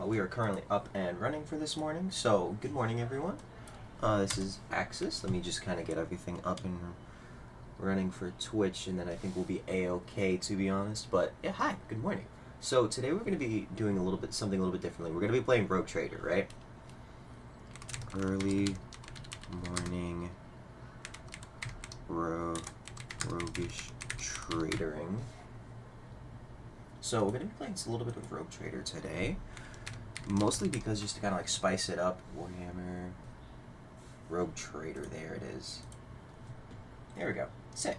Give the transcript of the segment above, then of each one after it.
We are currently up and running for this morning, so good morning, everyone. This is Axis. Let me just kind of get everything up and running for Twitch, and then I think we'll be a-okay, to be honest. But yeah, hi, good morning. So today we're going to be doing something a little bit differently. We're going to be playing Rogue Trader, right? Early morning roguish tradering. So we're going to be playing a little bit of Rogue Trader today. Mostly because just to kind of like spice it up. Warhammer Rogue Trader, there it is. There we go. Sick.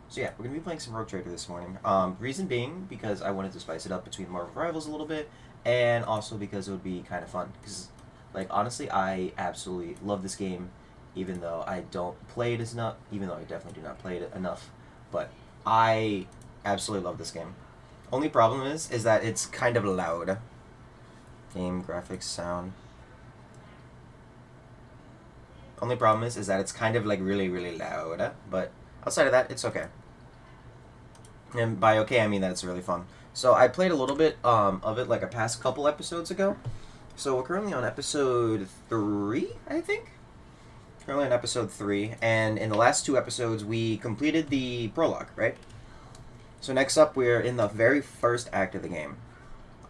So yeah, we're going to be playing some Rogue Trader this morning. Reason being because I wanted to spice it up between Marvel Rivals a little bit, and also because it would be kind of fun. Because, like, honestly, I absolutely love this game, even though I don't play it enough, even though I definitely do not play it enough. But I absolutely love this game. Only problem is that it's kind of loud. Game, graphics, sound. Only problem is that it's kind of like really, really loud. But outside of that, it's okay. And by okay, I mean that it's really fun. So I played a little bit of it like a past couple episodes ago. So we're currently on episode 3, I think? Currently on episode 3. And in the last 2 episodes, we completed the prologue, right? So next up, we're in the very first act of the game.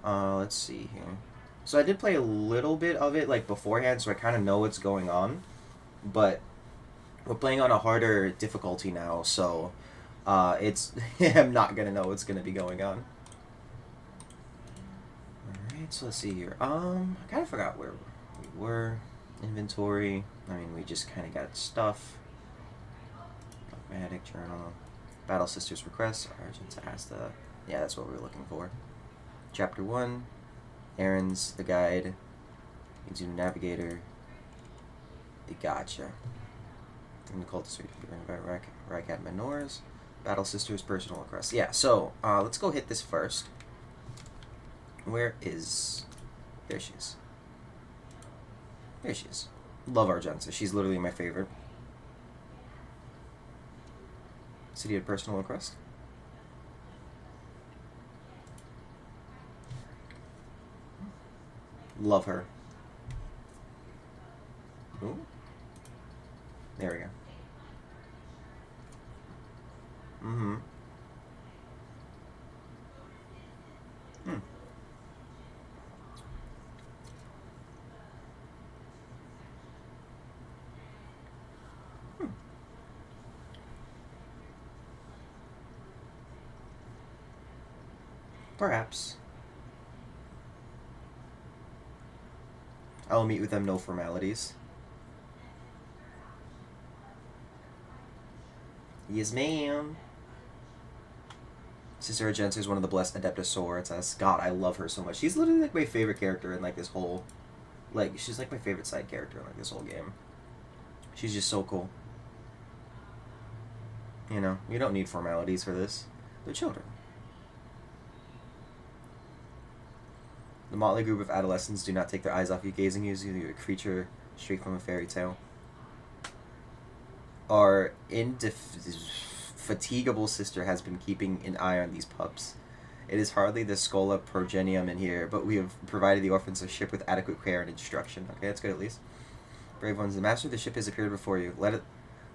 Let's see here. So I did play a little bit of it like beforehand, so I kind of know what's going on. But we're playing on a harder difficulty now, so it's I'm not gonna know what's gonna be going on. Alright, so let's see here. I kind of forgot where we were. Inventory. I mean, we just kind of got stuff. Dogmatic journal. Battle Sisters requests. Argent to ask the... Yeah, that's what we were looking for. Chapter 1. Errands, the guide. Needs you to navigator. Gotcha. And the cultist by Rykat Menors. Battle Sisters personal requests. Yeah, so let's go hit this first. Where is... There she is. There she is. Love Argenta. She's literally my favorite. City of personal request. Love her. Ooh. There we go. Mm-hmm. Hmm. Hmm. Perhaps. I'll meet with them, no formalities. Yes, ma'am. Sister Argenta is one of the blessed Adeptus Sororitas. God, I love her so much. She's literally like my favorite character in like this whole... Like, she's like my favorite side character in like this whole game. She's just so cool. You know, you don't need formalities for this. They're children. The motley group of adolescents do not take their eyes off you, gazing you as a creature straight from a fairy tale. Our indefatigable sister has been keeping an eye on these pups. It is hardly the Scola progenium in here, but we have provided the orphans a ship with adequate care and instruction. Okay, that's good at least. Brave ones, the master of the ship has appeared before you. Let it,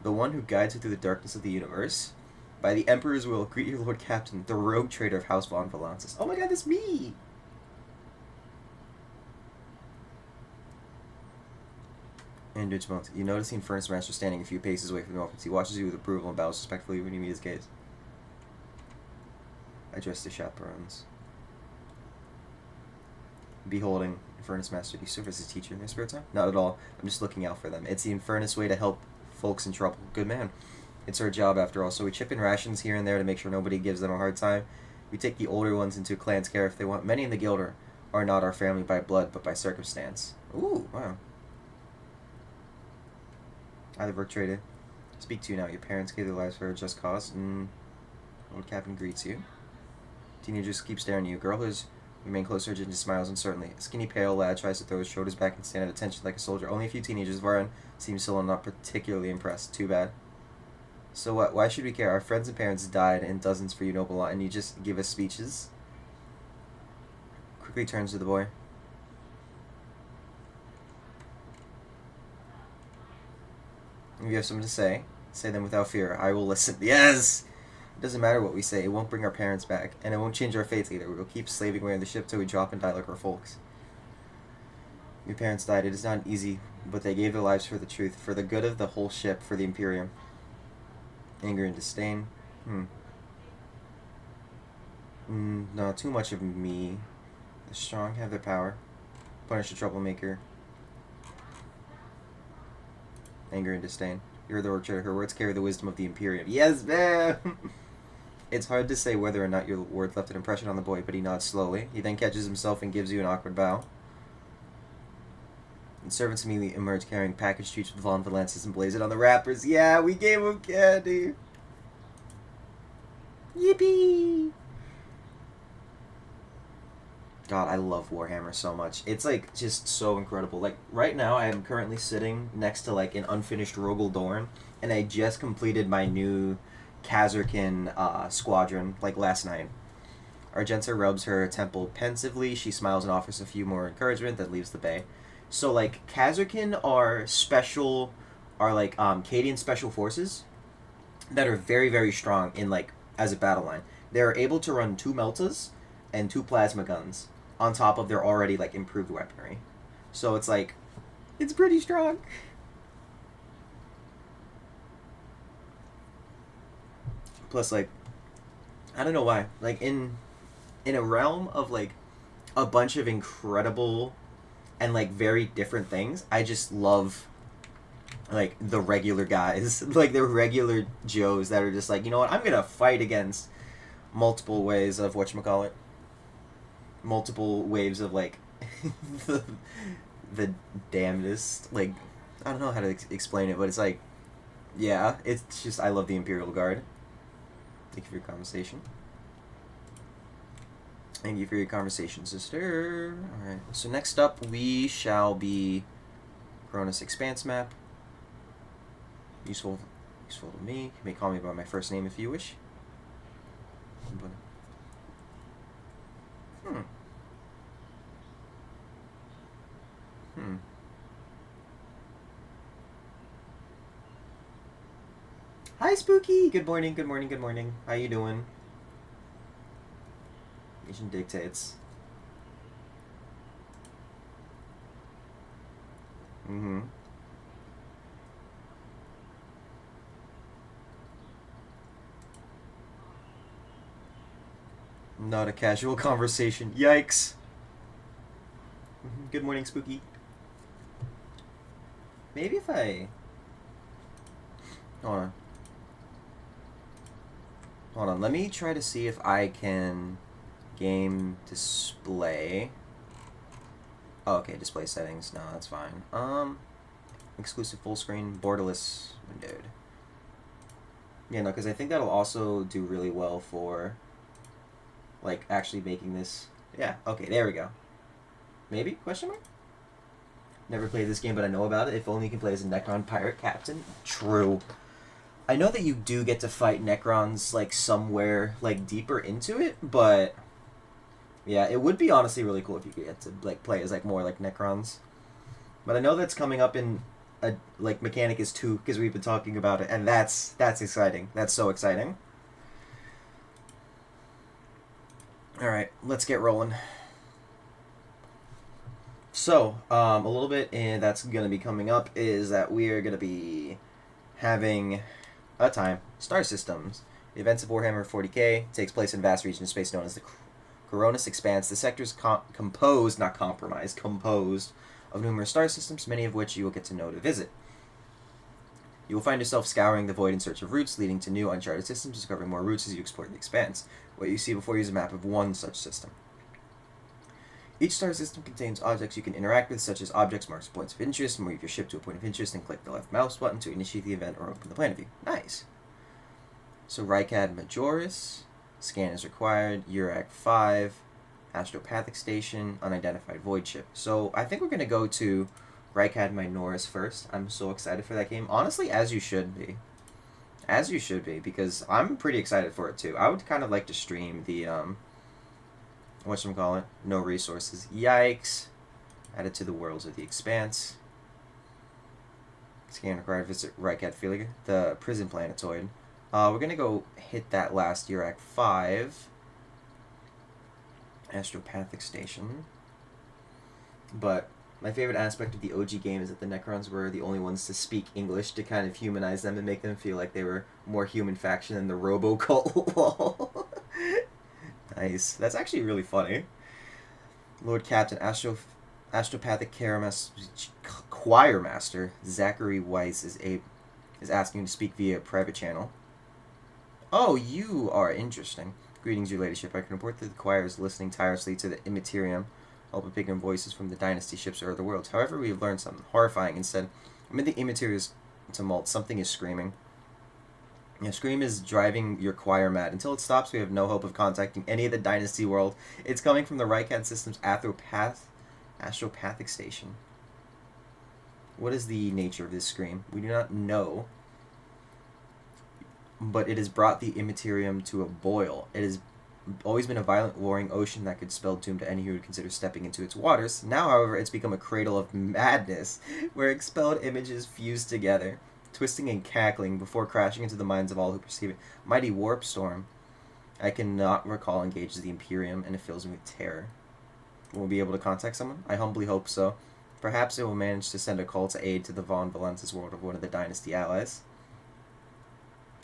the one who guides you through the darkness of the universe. By the Emperor's will, greet your Lord Captain, the rogue trader of House Von Valansis. Oh my god, that's me! And Dutchmont, you notice the Infernus Master standing a few paces away from the orphans. He watches you with approval and bows respectfully when you meet his gaze. Address the chaperones. Beholding, Infernus Master, do you serve as a teacher in their spare time? Not at all. I'm just looking out for them. It's the Infernus way to help folks in trouble. Good man. It's our job after all, so we chip in rations here and there to make sure nobody gives them a hard time. We take the older ones into clan's care if they want. Many in the guild are not our family by blood, but by circumstance. Ooh, wow. I live work traded. Speak to you now. Your parents gave their lives for a just cause. Old Captain greets you. Teenagers keep staring at you. Girl who's remained close to her just smiles uncertainly. A skinny, pale lad tries to throw his shoulders back and stand at attention like a soldier. Only a few teenagers. Varan seems still not particularly impressed. Too bad. So what? Why should we care? Our friends and parents died in dozens for you, noble lot, and you just give us speeches? Quickly turns to the boy. If you have something to say them without fear. I will listen. Yes! It doesn't matter what we say. It won't bring our parents back. And it won't change our fates either. We will keep slaving away on the ship till we drop and die like our folks. Your parents died. It is not easy, but they gave their lives for the truth, for the good of the whole ship, for the Imperium. Anger and disdain. No, too much of me. The strong have their power. Punish the troublemaker. Anger and disdain. You're the orchard. Her words carry the wisdom of the Imperium. Yes, man! It's hard to say whether or not your words left an impression on the boy, but he nods slowly. He then catches himself and gives you an awkward bow. And servants immediately emerge carrying package treats with Von lances and blaze it on the wrappers. Yeah, we gave him candy! Yippee! God, I love Warhammer so much. It's, like, just so incredible. Like, right now, I am currently sitting next to, like, an unfinished Rogel Dorn, and I just completed my new Kazarkin squadron, like, last night. Argenta rubs her temple pensively. She smiles and offers a few more encouragement, then leaves the bay. So, like, Kazarkin are Cadian special forces that are very, very strong in, like, as a battle line. They're able to run 2 Meltas and 2 plasma guns on top of their already, like, improved weaponry. So it's, like, it's pretty strong. Plus, like, I don't know why. Like, in a realm of, like, a bunch of incredible and, like, very different things, I just love, like, the regular guys. Like, the regular Joes that are just like, you know what, I'm gonna fight against multiple ways of whatchamacallit. Multiple waves of, like, the damnedest. Like, I don't know how to explain it, but it's like, yeah, it's just, I love the Imperial Guard. Thank you for your conversation. Thank you for your conversation, sister. Alright, so next up we shall be Coronis Expanse map. Useful to me. You may call me by my first name if you wish. Hi, Spooky! Good morning, good morning, good morning. How you doing? Nation dictates. Not a casual conversation. Yikes! Good morning, Spooky. Maybe if I... Hold on, let me try to see if I can game display. Oh, okay, display settings. No, that's fine. Exclusive full screen, borderless windowed. Yeah, no, because I think that'll also do really well for, like, actually making this... Yeah, okay, there we go. Maybe? Question mark? Never played this game, but I know about it. If only you can play as a Necron pirate captain. True. I know that you do get to fight Necrons, like, somewhere, like, deeper into it, but... Yeah, it would be honestly really cool if you could get to, like, play as, like, more, like, Necrons. But I know that's coming up in, like, Mechanicus 2, because we've been talking about it, and that's exciting. That's so exciting. Alright, let's get rolling. So, a little bit that's going to be coming up is that we are going to be having a time. Star Systems. The events of Warhammer 40k takes place in a vast region of space known as the Coronis Expanse. The sector is composed of numerous star systems, many of which you will get to know to visit. You will find yourself scouring the void in search of routes, leading to new uncharted systems, discovering more routes as you explore the Expanse. What you see before you is a map of one such system. Each star system contains objects you can interact with, such as objects marked as points of interest. Move your ship to a point of interest and click the left mouse button to initiate the event or open the planet view. Nice! So Rykad Majoris, scan is required, Urak 5, Astropathic Station, unidentified void ship. So I think we're going to go to Rykad Minoris first. I'm so excited for that game. Honestly, as you should be. As you should be, because I'm pretty excited for it too. I would kind of like to stream the, whatchamacallit? No resources. Yikes. Added to the worlds of the Expanse. Scan required. Visit Reykjavik, the prison planetoid. We're gonna go hit that last Urak 5. Astropathic Station. But my favorite aspect of the OG game is that the Necrons were the only ones to speak English to kind of humanize them and make them feel like they were more human faction than the Robocult. Nice. That's actually really funny. Lord Captain Astropathic Choir Master Zachary Weiss is asking to speak via private channel. Oh, you are interesting. Greetings, your ladyship. I can report that the choir is listening tirelessly to the Immaterium, picking voices from the Dynasty ships or other worlds. However, we have learned something horrifying instead. Amid the Immaterium's tumult, something is screaming. A scream is driving your choir mad. Until it stops, we have no hope of contacting any of the Dynasty world. It's coming from the Rycat System's Astropathic Station. What is the nature of this scream? We do not know. But it has brought the Immaterium to a boil. It has always been a violent, warring ocean that could spell doom to any who would consider stepping into its waters. Now, however, it's become a cradle of madness, where expelled images fuse together, twisting and cackling before crashing into the minds of all who perceive it. Mighty warp storm. I cannot recall engages the Imperium, and it fills me with terror. Will we be able to contact someone? I humbly hope so. Perhaps it will manage to send a call to aid to the Von Valentis world of one of the Dynasty allies.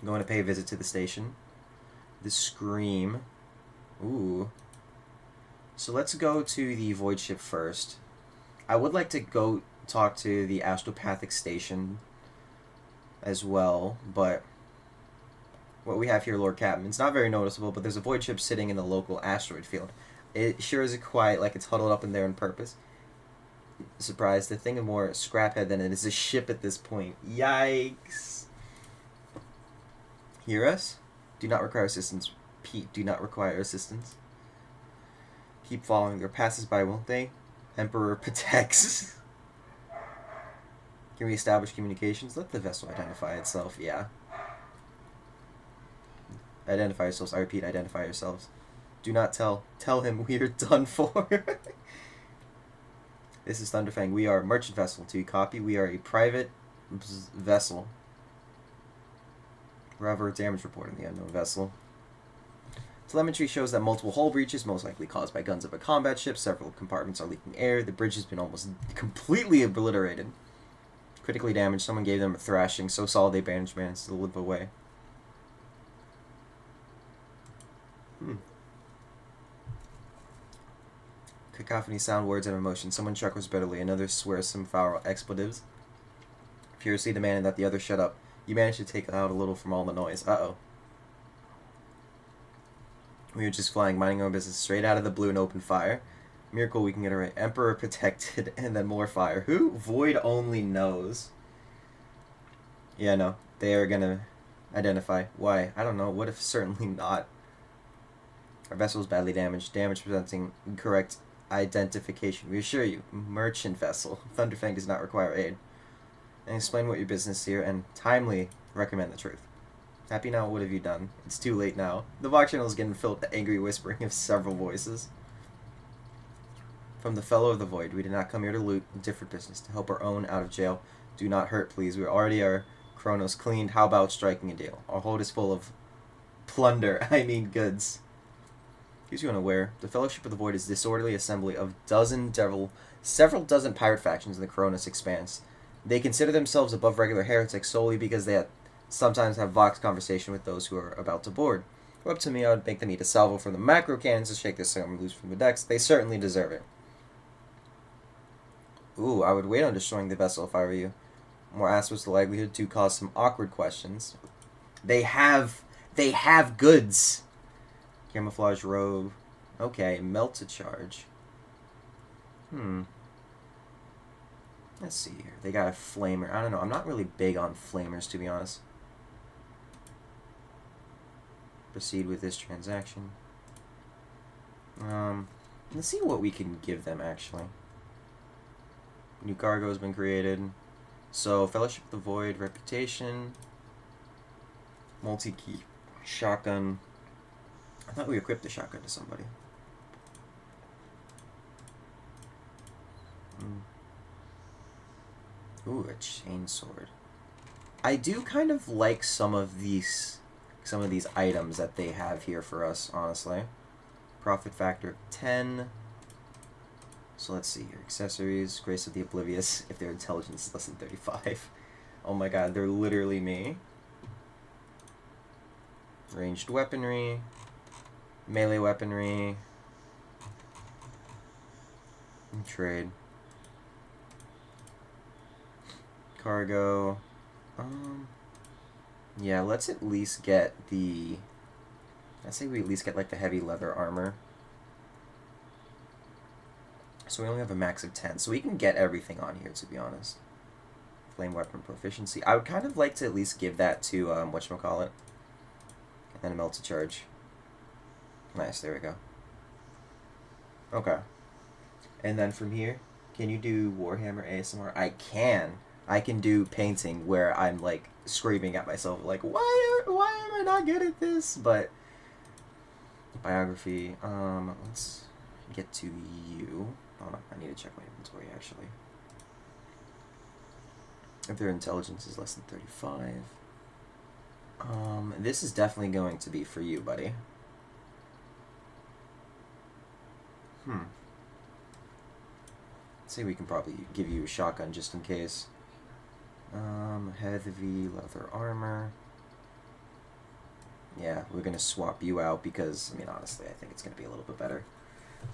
I'm going to pay a visit to the station. The Scream. Ooh. So let's go to the Void ship first. I would like to go talk to the Astropathic Station as well, but what we have here, Lord Captain, it's not very noticeable, but there's a Void ship sitting in the local asteroid field. It sure is quiet, like it's huddled up in there on purpose. Surprise, the thing is more scraphead than it is a ship at this point. Yikes. Hear us? Do not require assistance. Pete, do not require assistance. Keep following their passers-by, won't they? Emperor protects. Can we establish communications? Let the vessel identify itself. Yeah. Identify yourselves. I repeat, identify yourselves. Do not tell. Tell him we are done for. This is Thunderfang. We are a merchant vessel. Do you copy? We are a private vessel. Rather damage report in the unknown vessel. Telemetry shows that multiple hull breaches, most likely caused by guns of a combat ship. Several compartments are leaking air. The bridge has been almost completely obliterated. Critically damaged. Someone gave them a thrashing so solid they managed to limp away. Cacophony, sound, words, and emotion. Someone chuckles bitterly. Another swears some foul expletives. Furiously demanding that the other shut up. You managed to take out a little from all the noise. Uh-oh. We were just flying, minding our own business, straight out of the blue and open fire. Miracle we can get it right. Emperor protected, and then more fire. Who? Void only knows. Yeah, no. They are gonna identify. Why? I don't know. What if certainly not? Our vessel is badly damaged. Damage presenting incorrect identification. We assure you. Merchant vessel. Thunderfang does not require aid. And explain what your business here, and timely recommend the truth. Happy now, what have you done? It's too late now. The Vox channel is getting filled with the angry whispering of several voices. From the Fellow of the Void, we did not come here to loot, different business, to help our own out of jail. Do not hurt, please. We already are Kronos cleaned. How about striking a deal? Our hold is full of plunder, I mean goods. Here's you unaware. The Fellowship of the Void is a disorderly assembly of several dozen pirate factions in the Kronos expanse. They consider themselves above regular heretics solely because they sometimes have Vox conversation with those who are about to board. Up to me, I would make them eat a salvo from the macro cannons to shake this scum loose from the decks. They certainly deserve it. Ooh, I would wait on destroying the vessel if I were you. More ass was the likelihood to cause some awkward questions. They have goods. Camouflage robe. Okay, melt to charge. Let's see here. They got a flamer. I don't know. I'm not really big on flamers, to be honest. Proceed with this transaction. Let's see what we can give them, actually. New cargo has been created. So, Fellowship of the Void, reputation, multi-key, shotgun. I thought we equipped the shotgun to somebody. Ooh, a chainsword. I do kind of like some of these items that they have here for us, honestly. Profit factor of 10. So let's see here. Accessories, Grace of the Oblivious, if their intelligence is less than 35. Oh my god, they're literally me. Ranged weaponry, melee weaponry, and trade. Cargo. Yeah, let's at least get the... I'd say we at least get like the heavy leather armor. So we only have a max of 10, so we can get everything on here, to be honest. Flame weapon proficiency. I would kind of like to at least give that to, whatchamacallit. And then a melted charge. Nice, there we go. Okay. And then from here, can you do Warhammer ASMR? I can. I can do painting where I'm like screaming at myself like, why am I not good at this? But biography, let's get to you. Hold on, I need to check my inventory actually. If their intelligence is less than 35. This is definitely going to be for you, buddy. Say we can probably give you a shotgun just in case. Heavy leather armor. Yeah, we're gonna swap you out because, I mean, honestly, I think it's gonna be a little bit better.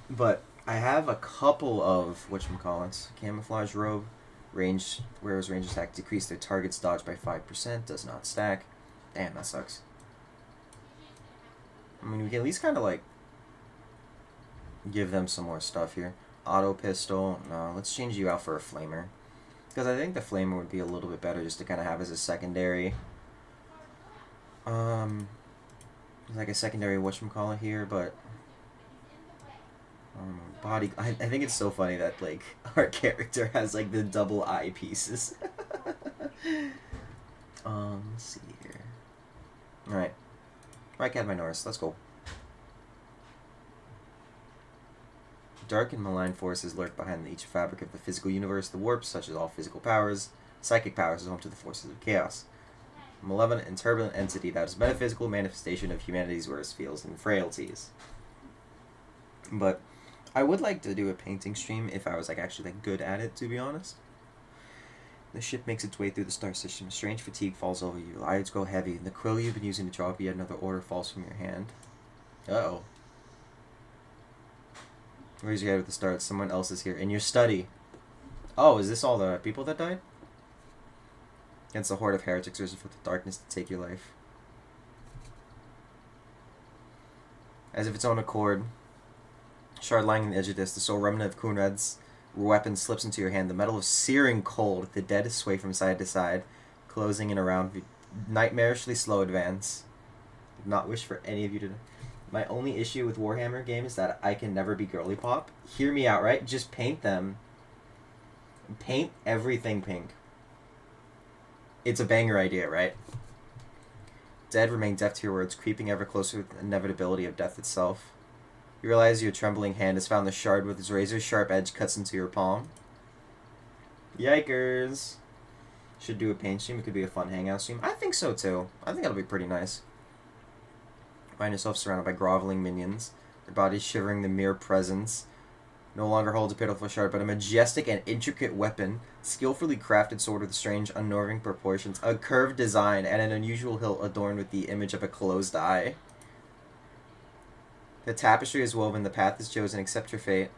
But I have a couple of whatchamacallits. Camouflage robe, range, wearers range attack, decrease their target's dodge by 5%, does not stack. Damn, that sucks. I mean, we can at least kind of like give them some more stuff here. Auto pistol, no, let's change you out for a flamer. Because I think the flamer would be a little bit better just to kind of have as a secondary. Like a secondary whatchamacallit here, but body. I think it's so funny that like our character has like the double eye pieces. Let's see here. All right, Rycad Minoris, let's go. Dark and malign forces lurk behind each fabric of the physical universe. The warps, such as all physical powers, psychic powers, is home to the forces of chaos. A malevolent and turbulent entity that is metaphysical manifestation of humanity's worst fears and frailties. But I would like to do a painting stream if I was like actually like good at it, to be honest. The ship makes its way through the star system. A strange fatigue falls over you. Your eyes grow heavy, and the quill you've been using to draw up yet another order falls from your hand. Uh-oh. Raise your head at the start. Someone else is here. In your study. Oh, is this all the people that died? Against the horde of heretics, risen for the darkness to take your life. As if its own accord. Shard lying on the edge of this, the sole remnant of Kunrad's weapon slips into your hand. The metal is searing cold. The dead sway from side to side, closing in around nightmarishly slow advance. Did not wish for any of you to... My only issue with Warhammer game is that I can never be girly pop. Hear me out, right? Just paint them. Paint everything pink. It's a banger idea, right? Dead remain deaf to your words, creeping ever closer with the inevitability of death itself. You realize your trembling hand has found the shard with its razor-sharp edge cuts into your palm. Yikers. Should do a paint stream. It could be a fun hangout stream. I think so, too. I think that'll be pretty nice. Find yourself surrounded by groveling minions, their bodies shivering the mere presence. No longer holds a pitiful shard, but a majestic and intricate weapon, skillfully crafted sword with strange, unnerving proportions, a curved design, and an unusual hilt adorned with the image of a closed eye. The tapestry is woven, the path is chosen, accept your fate.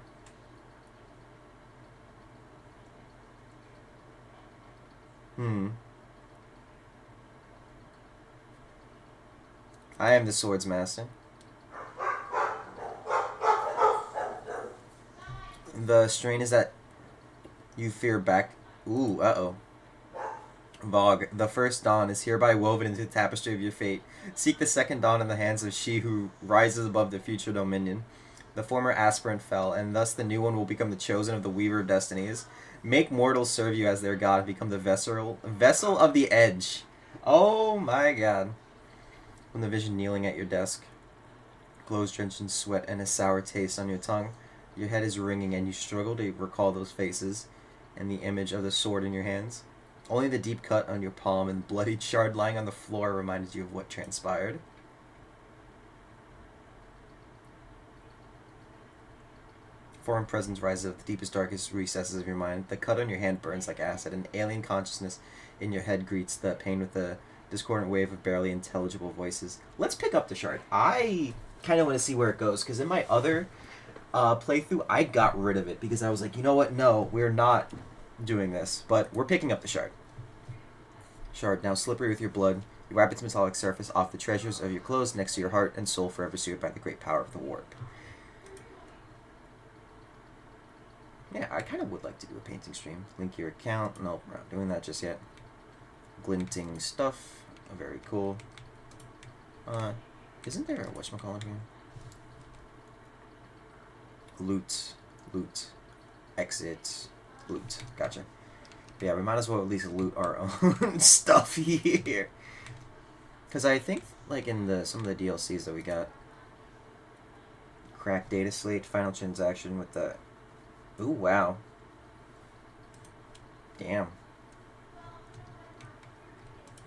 I am the swords master. The strain is that you fear back... Ooh, uh-oh. Vogue, the first dawn is hereby woven into the tapestry of your fate. Seek the second dawn in the hands of she who rises above the future dominion. The former aspirant fell, and thus the new one will become the chosen of the weaver of destinies. Make mortals serve you as their god, become the vessel of the edge. Oh my god. From the vision kneeling at your desk, clothes drenched in sweat and a sour taste on your tongue, your head is ringing and you struggle to recall those faces and the image of the sword in your hands. Only the deep cut on your palm and bloodied shard lying on the floor reminded you of what transpired. Foreign presence rises out of the deepest, darkest recesses of your mind. The cut on your hand burns like acid. An alien consciousness in your head greets the pain with a discordant wave of barely intelligible voices. Let's pick up the shard. I kind of want to see where it goes, because in my other playthrough, I got rid of it, because I was like, you know what? No, we're not doing this. But we're picking up the shard. Shard, now slippery with your blood, you wipe its metallic surface off the treasures of your clothes next to your heart and soul forever seared by the great power of the warp. Yeah, I kind of would like to do a painting stream. Link your account. Nope, we're not doing that just yet. Glinting stuff. Oh, very cool. Isn't there a whatchamacallit here? Loot. Loot. Exit. Loot. Gotcha. But yeah, we might as well at least loot our own stuff here. Because I think, like, in some of the DLCs that we got, cracked data slate, final transaction with the... Ooh, wow. Damn.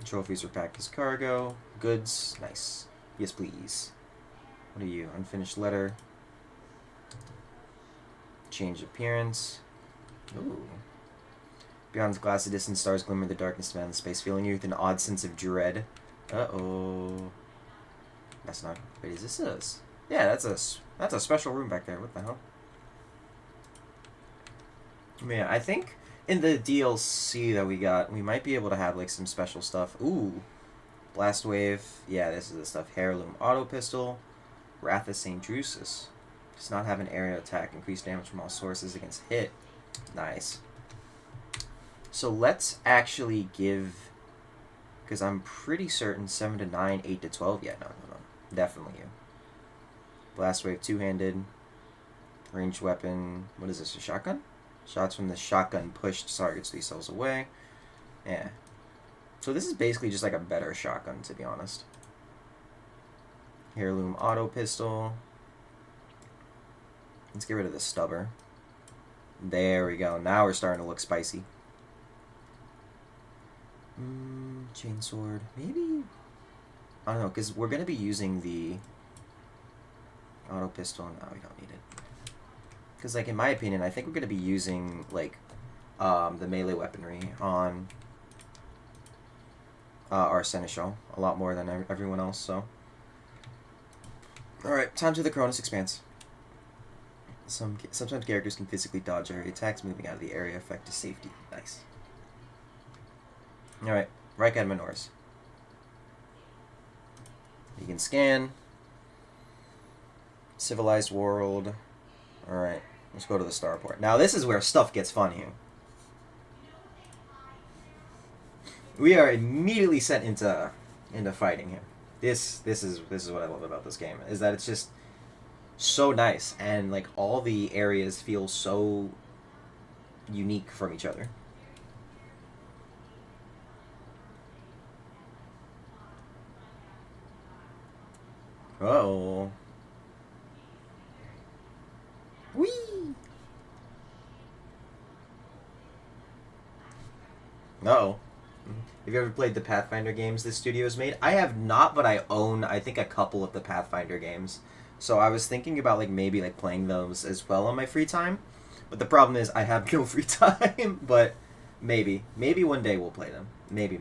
Trophies are packed as cargo. Goods. Nice. Yes, please. What are you? Unfinished letter. Change appearance. Ooh. Beyond the glassy distant stars glimmer in the darkness of the space, filling you with an odd sense of dread. Uh-oh. That's not... Wait, is this us? Yeah, that's a special room back there. What the hell? Man, I think in the DLC that we got, we might be able to have, like, some special stuff. Ooh. Blast Wave. Yeah, this is the stuff. Heirloom Auto Pistol. Wrath of St. Drusus. Does not have an area attack. Increased damage from all sources against hit. Nice. So let's actually give... Because I'm pretty certain 7 to 9, 8 to 12. Yeah, no. Definitely you. Blast Wave, two-handed. Ranged weapon. What is this, a shotgun? Shots from the shotgun pushed targets 3 cells away. Yeah. So this is basically just like a better shotgun, to be honest. Heirloom Auto Pistol. Let's get rid of the stubber. There we go. Now we're starting to look spicy. Chainsword. Maybe... I don't know, because we're going to be using the auto pistol. No, we don't need it. Because, like, in my opinion, I think we're going to be using, like, the melee weaponry on our Seneschal a lot more than everyone else, so... Alright, time to the Cronus Expanse. Sometimes characters can physically dodge area attacks, moving out of the area effect to safety. Nice. Alright, Rykad Minors. You can scan. Civilized world. Alright, let's go to the starport. Now this is where stuff gets fun here. We are immediately sent into fighting here. This is what I love about this game, is that it's just so nice, and like all the areas feel so unique from each other. Uh-oh. Whee! Uh-oh. Have you ever played the Pathfinder games this studio's made? I have not, but I own, I think, a couple of the Pathfinder games. So I was thinking about, like, maybe, like, playing those as well on my free time. But the problem is I have no free time. But maybe. Maybe one day we'll play them. Maybe.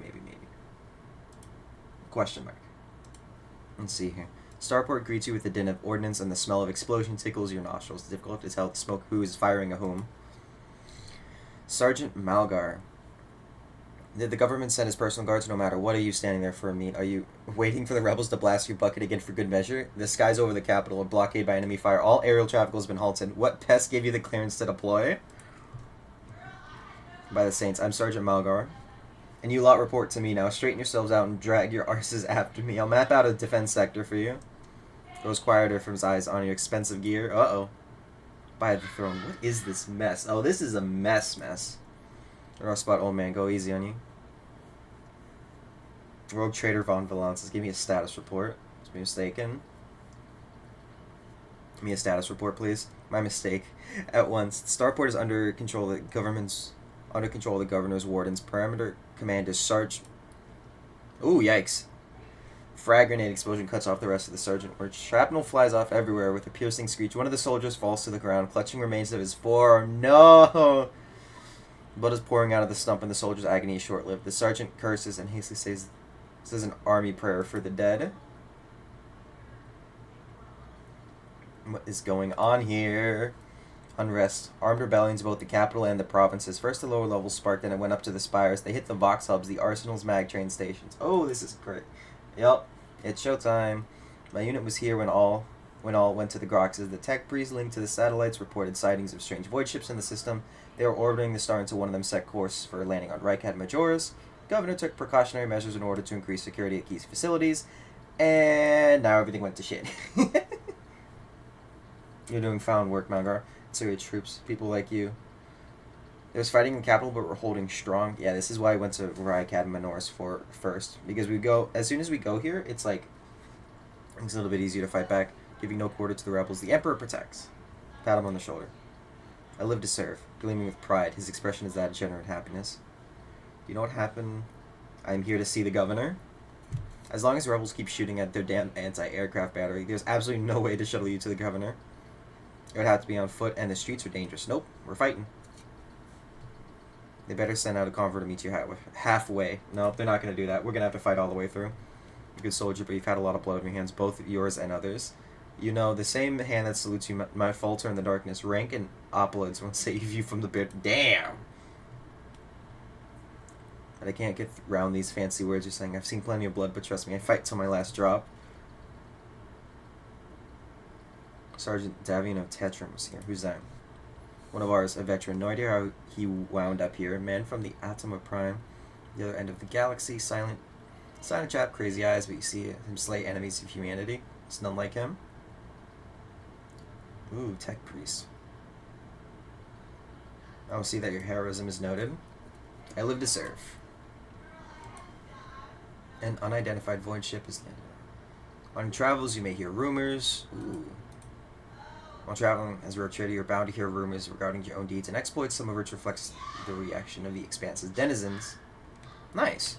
Question mark. Let's see here. Starport greets you with the din of ordnance, and the smell of explosion tickles your nostrils. It's difficult to tell the smoke who is firing a whom. Sergeant Malgar. Did the government send his personal guards no matter what? Are you standing there for a meet? Are you waiting for the rebels to blast your bucket again for good measure? The skies over the capital are blockaded by enemy fire. All aerial traffic has been halted. What pest gave you the clearance to deploy? By the saints, I'm Sergeant Malgar. And you lot report to me now. Straighten yourselves out and drag your arses after me. I'll map out a defense sector for you. Goes quieter from his eyes on your expensive gear. Uh-oh. By the throne. What is this mess? Oh, this is a mess. Rough spot, old man. Go easy on you. Rogue Trader Von Valances. Give me a status report. Is me mistaken? Give me a status report, please. My mistake. At once. Starport is under control of the government's Under control of the governor's wardens. Perimeter command is Sarge. Ooh, yikes. Frag grenade explosion cuts off the rest of the sergeant, where shrapnel flies off everywhere with a piercing screech. One of the soldiers falls to the ground, clutching remains of his forearm. No! Blood is pouring out of the stump, and the soldier's agony is short-lived. The sergeant curses and hastily says an army prayer for the dead. What is going on here? Unrest. Armed rebellions in both the capital and the provinces. First the lower levels sparked, then it went up to the spires. They hit the Vox hubs, the arsenals, mag train stations. Oh, this is great. Yep, it's showtime. My unit was here when all went to the Groxes. The tech breeze linked to the satellites reported sightings of strange void ships in the system. They were orbiting the star until one of them set course for landing on Reichad Majoris. Governor took precautionary measures in order to increase security at Key's facilities. And now everything went to shit. You're doing fine work, Malgar. Syria troops, people like you. There's fighting in the capital, but we're holding strong. Yeah, this is why I went to Reichad Majoris for first. Because we go, as soon as we go here, it's like, it's a little bit easier to fight back. Giving no quarter to the rebels. The Emperor protects. Pat him on the shoulder. I live to serve. Gleaming with pride. His expression is that of genuine happiness. You know what happened? I'm here to see the governor. As long as the rebels keep shooting at their damn anti-aircraft battery, there's absolutely no way to shuttle you to the governor. It would have to be on foot, and the streets are dangerous. Nope, we're fighting. They better send out a convoy to meet you halfway. Nope, they're not going to do that. We're going to have to fight all the way through. Good soldier, but you've had a lot of blood on your hands, both yours and others. You know, the same hand that salutes you might falter in the darkness. Rank and opulence won't save you from the bit. Damn! But I can't get around these fancy words you're saying. I've seen plenty of blood, but trust me, I fight till my last drop. Sergeant Davian of Tetram was here. Who's that? One of ours, a veteran. No idea how he wound up here. A man from the Atom of Prime, the other end of the galaxy. Silent chap, crazy eyes, but you see him slay enemies of humanity. It's none like him. Ooh, tech priest. I'll see that your heroism is noted. I live to serve. An unidentified void ship is landed. On your travels, you may hear rumors. Ooh. While traveling as a road trader, you're bound to hear rumors regarding your own deeds and exploits, some of which reflects the reaction of the Expanse's denizens. Nice.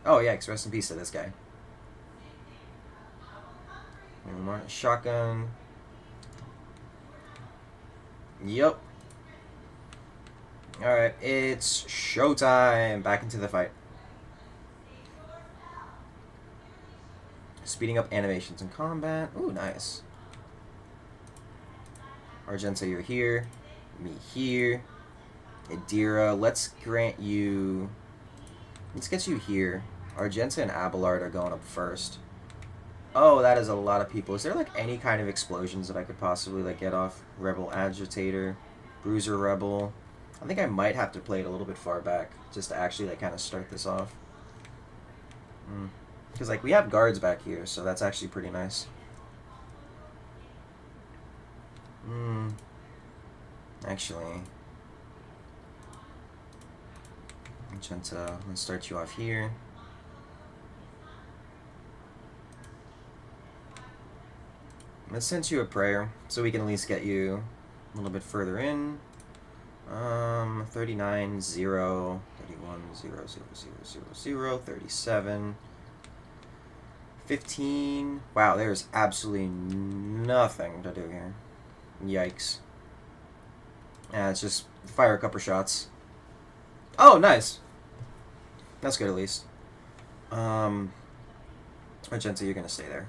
Oh, yeah, rest in peace to this guy. Shotgun. Yep. Alright, it's showtime. Back into the fight. Speeding up animations in combat. Ooh, nice. Argenta, you're here. Me here. Adira, let's grant you... Let's get you here. Argenta and Abelard are going up first. Oh, that is a lot of people. Is there, like, any kind of explosions that I could possibly, like, get off? Rebel Agitator. Bruiser Rebel. I think I might have to play it a little bit far back just to actually, like, kind of start this off. Because, like, we have guards back here, so that's actually pretty nice. Actually, Magenta, let's start you off here. Let's send you a prayer so we can at least get you a little bit further in. 39, 0, 31, 0, 0, 0, 0, 0, 37, 15. Wow, there's absolutely nothing to do here. Yikes. Yeah, it's just fire a couple shots. Oh, nice. That's good at least. Magenta, you're gonna stay there.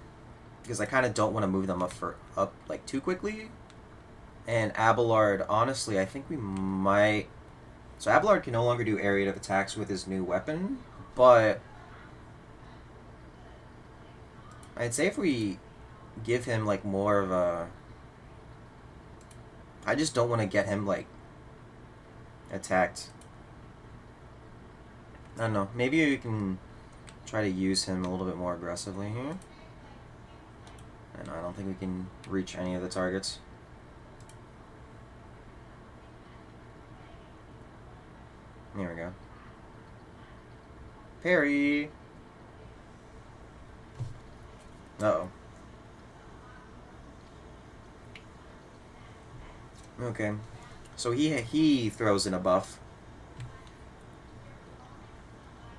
Because I kind of don't want to move them up like too quickly. And Abelard, honestly, I think we might... So Abelard can no longer do area of attacks with his new weapon, but... I'd say if we give him like more of a... I just don't want to get him, like, attacked. I don't know. Maybe we can try to use him a little bit more aggressively here. And I don't think we can reach any of the targets. There we go. Parry! Uh-oh. Okay, so he throws in a buff.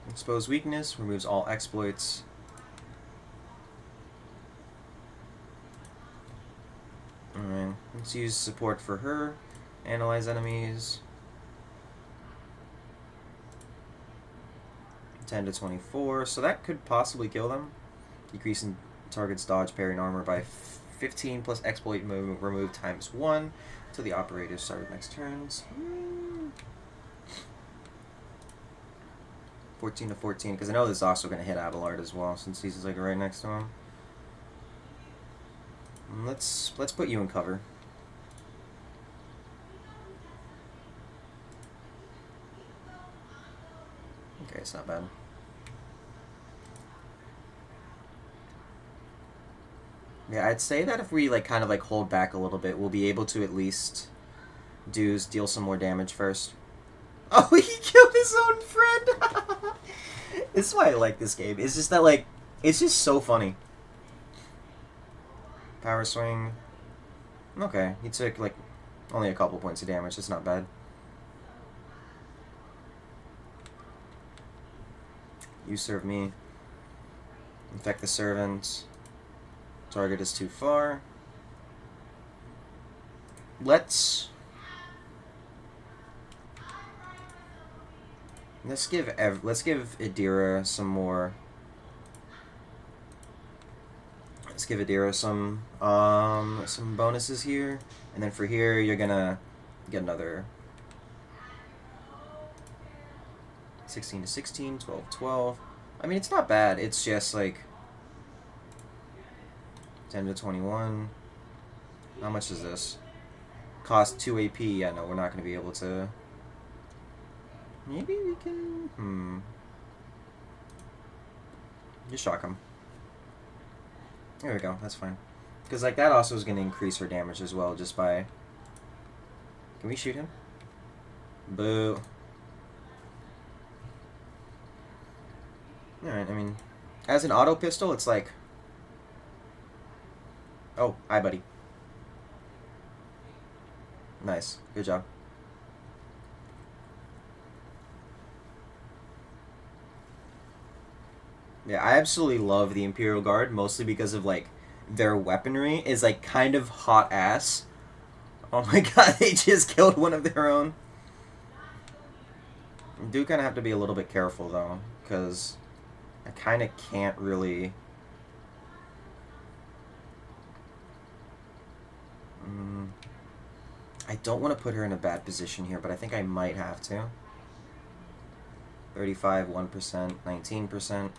Expose weakness, removes all exploits. Alright, let's use support for her. Analyze enemies. 10 to 24, so that could possibly kill them. Decreasing target's dodge, parry, and armor by 15 plus exploit remove times 1 till the operator start next turns. 14 to 14, because I know this is also going to hit Abelard as well, since he's like right next to him. Let's put you in cover. Okay, it's not bad. Yeah, I'd say that if we like kind of like hold back a little bit, we'll be able to at least deal some more damage first. Oh, he killed his own friend! This is why I like this game. It's just that, like, it's just so funny. Power swing. Okay, he took, like, only a couple points of damage. That's not bad. You serve me. Infect the servant. Target is too far. Let's give Idira some more. Let's give Idira some bonuses here, and then for here you're gonna get another 16 to 16, 12, 12. I mean, it's not bad. It's just like 10 to 21. How much is this? Cost 2 AP. Yeah, no, we're not gonna be able to. Maybe we can... Just shock him. There we go, that's fine. Because, like, that also is going to increase her damage as well, just by... Can we shoot him? Boo. Alright, I mean... As an auto pistol, it's like... Oh, hi, buddy. Nice. Good job. Yeah, I absolutely love the Imperial Guard, mostly because of, like, their weaponry is, like, kind of hot ass. Oh my god, they just killed one of their own. You do kind of have to be a little bit careful, though, because I kind of can't really... I don't want to put her in a bad position here, but I think I might have to. 35, 1%, 19%.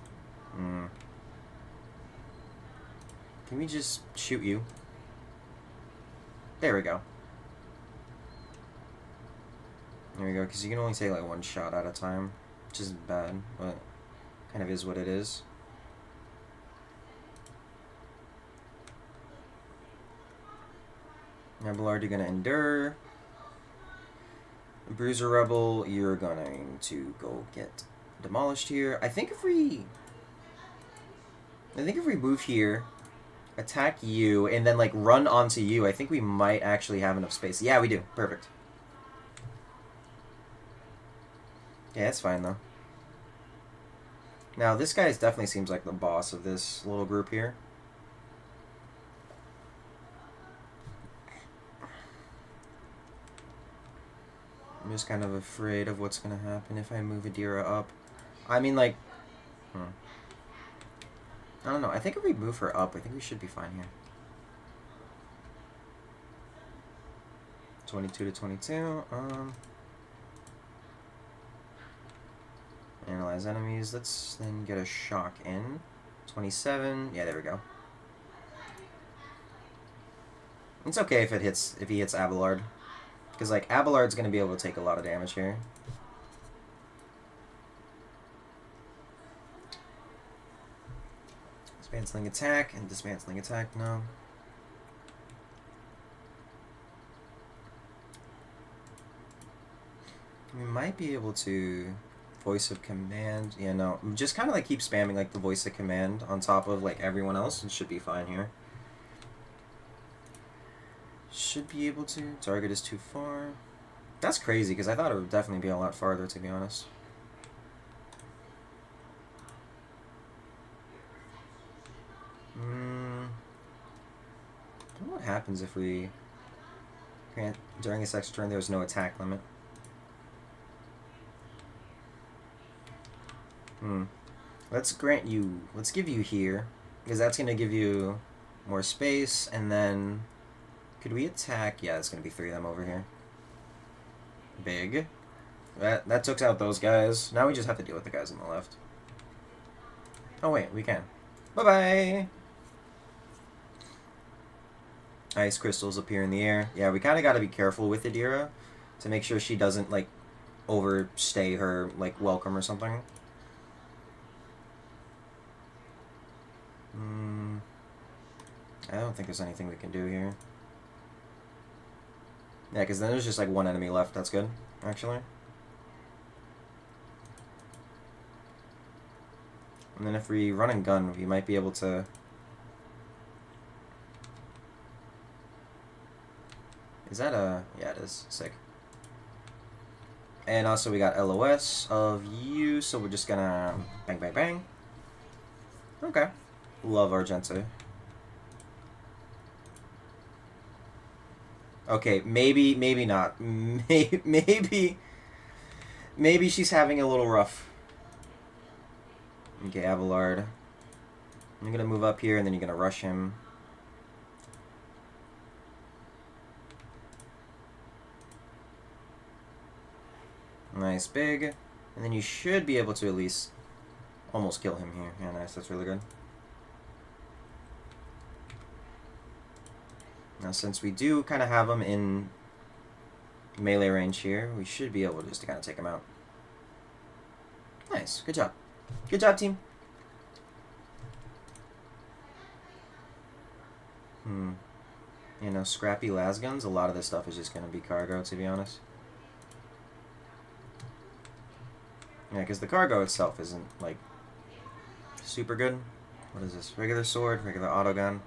Can we just shoot you? There we go. There we go, because you can only take like one shot at a time, which isn't bad, but kind of is what it is. Abelard, you're going to endure. Bruiser Rebel, you're going to go get demolished here. I think if we move here, attack you, and then like run onto you, I think we might actually have enough space. Yeah, we do. Perfect. Yeah, that's fine though. Now this guy definitely seems like the boss of this little group here. I'm just kind of afraid of what's going to happen if I move Idira up. I mean, like... I don't know. I think if we move her up, I think we should be fine here. 22 to 22. Analyze enemies. Let's then get a shock in. 27. Yeah, there we go. It's okay if he hits Abelard. Because, like, Abelard's going to be able to take a lot of damage here. Dismantling attack and dismantling attack, no. We might be able to voice of command. Yeah, no. Just kind of, like, keep spamming, like, the voice of command on top of, like, everyone else. It should be fine here. Should be able to. Target is too far. That's crazy, because I thought it would definitely be a lot farther, to be honest. happens if we grant during this extra turn there's no attack limit. Let's give you here, because that's going to give you more space, and then could we attack? Yeah, it's going to be 3 of them over here. Big. That took out those guys. Now we just have to deal with the guys on the left. Oh wait, we can. Bye-bye! Ice crystals appear in the air. Yeah, we kind of got to be careful with Adira to make sure she doesn't, like, overstay her, like, welcome or something. I don't think there's anything we can do here. Yeah, because then there's just, like, 1 enemy left. That's good, actually. And then if we run and gun, we might be able to... Is that a... Yeah, it is. Sick. And also we got LOS of you, so we're just gonna... Bang, bang, bang. Okay. Love Argenta. Okay, maybe not. Maybe she's having a little rough. Okay, Abelard. I'm gonna move up here, and then you're gonna rush him. Nice, big. And then you should be able to at least almost kill him here. Yeah, nice, that's really good. Now, since we do kind of have him in melee range here, we should be able just to kind of take him out. Nice, good job. Good job, team. You know, scrappy lasguns, a lot of this stuff is just going to be cargo, to be honest. Yeah, because the cargo itself isn't, like, super good. What is this? Regular sword, regular autogun.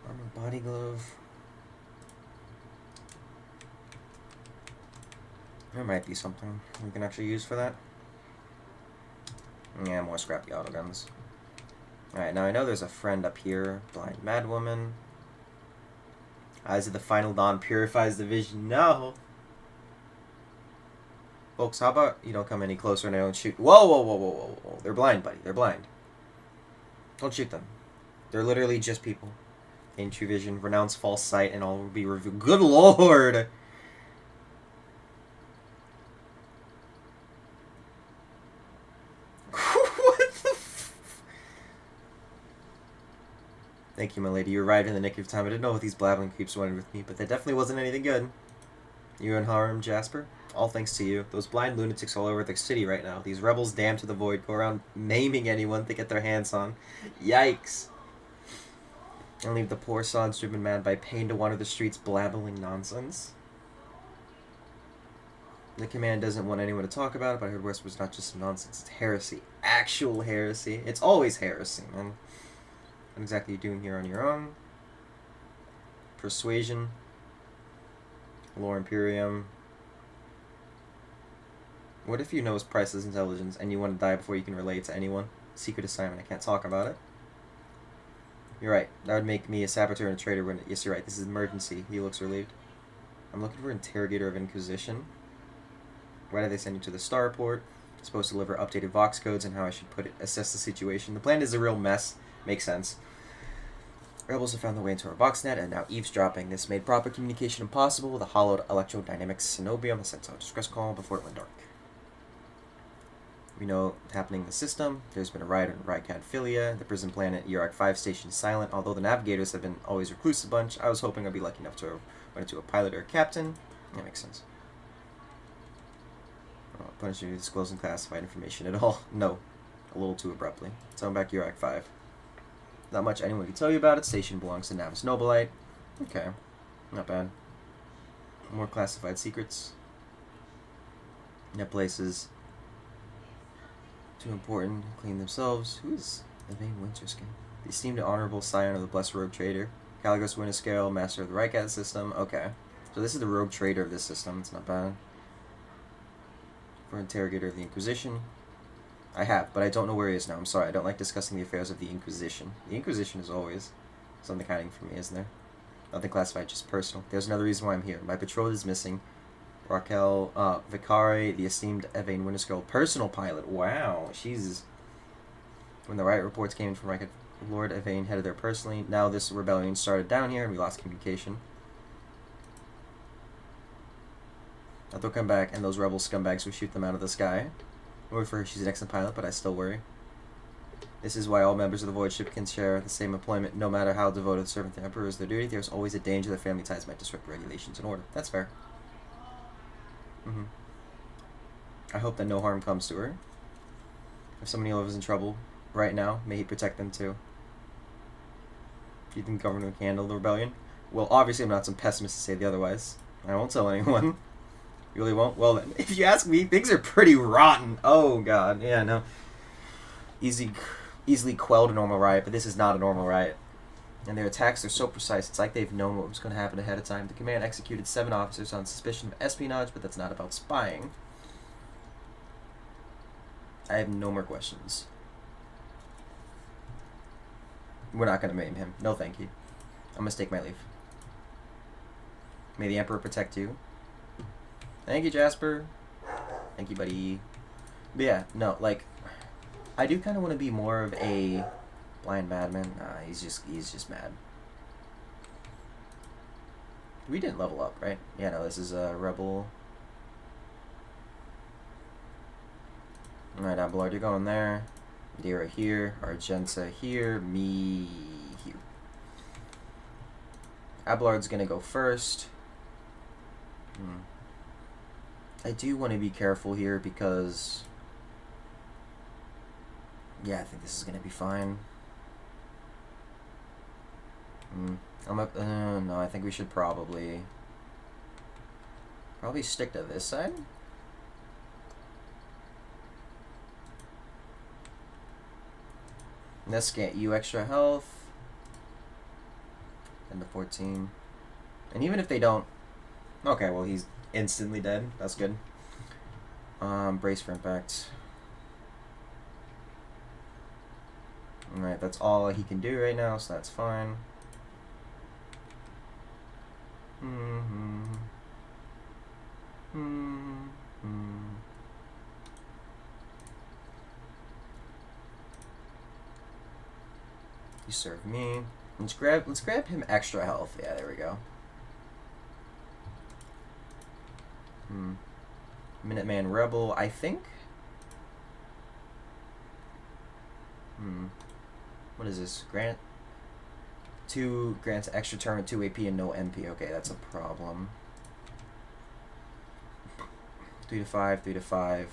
Armor body glove. There might be something we can actually use for that. Yeah, more scrappy autoguns. Alright, now I know there's a friend up here. Blind Madwoman. Eyes of the Final Dawn purifies the vision. No! Folks, how about you don't come any closer and I don't shoot. Whoa, whoa, whoa, whoa, whoa, whoa. They're blind, buddy. They're blind. Don't shoot them. They're literally just people. Gain true vision, renounce false sight, and all will be revealed. Good lord! What the f... Thank you, my lady. You arrived in the nick of time. I didn't know what these blabbling creeps wanted with me, but that definitely wasn't anything good. You and Harem, Jasper? All thanks to you. Those blind lunatics all over the city right now. These rebels damned to the void go around maiming anyone they get their hands on. Yikes. And leave the poor sods driven mad by pain to wander the streets blabbling nonsense. The command doesn't want anyone to talk about it, but I heard Westwood's not just nonsense, it's heresy. Actual heresy. It's always heresy, man. What exactly are you doing here on your own? Persuasion. Lore Imperium. What if you know his priceless intelligence and you want to die before you can relate it to anyone? Secret assignment, I can't talk about it. You're right. That would make me a saboteur and a traitor when... Yes, you're right. This is emergency. He looks relieved. I'm looking for Interrogator of Inquisition. Why did they send you to the starport? Supposed to deliver updated Vox codes and how I should put it, assess the situation. The plan is a real mess. Makes sense. Rebels have found their way into our VoxNet and now eavesdropping. This made proper communication impossible with a hollowed electrodynamics Cenobium that sent out a distress call before it went dark. We know what's happening in the system. There's been a riot on Rykad Philia. The prison planet Urak 5 station is silent. Although the navigators have been always recluse a bunch, I was hoping I'd be lucky enough to run into a pilot or a captain. That makes sense. Punishing you disclosing classified information at all. No. A little too abruptly. So I'm back to Urak 5. Not much anyone can tell you about it. Station belongs to Navis Nobilite. Okay. Not bad. More classified secrets. That places too important to clean themselves. Who is Evane Winterskin? The esteemed honorable scion of the blessed rogue trader. Caligos Winterscale, master of the Rykad system. Okay. So this is the rogue trader of this system. It's not bad. For Interrogator of the Inquisition. I have, but I don't know where he is now. I'm sorry, I don't like discussing the affairs of the Inquisition. The Inquisition is always something hiding from me, isn't there? Nothing classified, just personal. There's another reason why I'm here. My betrothed is missing. Raquel Vicari, the esteemed Evane Winterscroll personal pilot. Wow, she's... When the riot reports came in from Raquel, Lord Evane headed there personally. Now this rebellion started down here and we lost communication. Now they'll come back and those rebel scumbags will shoot them out of the sky. Or for her, she's an excellent pilot, but I still worry. This is why all members of the Void ship can share the same employment. No matter how devoted servant the Emperor is their duty, there's always a danger that family ties might disrupt regulations and order. That's fair. I hope that no harm comes to her. If somebody who lives in trouble right now, may he protect them too. Do you think the government can handle the rebellion? Well, obviously I'm not some pessimist to say the otherwise. I won't tell anyone. You really won't? Well then, if you ask me, things are pretty rotten. Oh god, yeah, no. Easily quelled a normal riot, but this is not a normal riot. And their attacks are so precise, it's like they've known what was going to happen ahead of time. The command executed 7 officers on suspicion of espionage, but that's not about spying. I have no more questions. We're not going to maim him. No thank you. I'm going to take my leave. May the Emperor protect you. Thank you, Jasper. Thank you, buddy. But yeah, no, like, I do kind of want to be more of a blind madman. Nah, he's just mad. We didn't level up, right? Yeah, no, this is a rebel. Alright, Abelard, you're going there. Dira here. Argenta here. Me here. Abelard's gonna go first. I do want to be careful here because... Yeah, I think this is gonna be fine. No, I think we should probably stick to this side. Let's get you extra health. And the 14. And even if they don't... Okay, well, he's instantly dead. That's good. Brace for impact. Alright, that's all he can do right now, so that's fine. You serve me. Let's grab him extra health. Yeah, there we go. Minuteman Rebel, I think. What is this? Grants extra turn with 2 AP and no MP. Okay, that's a problem. 3 to 5, 3 to 5.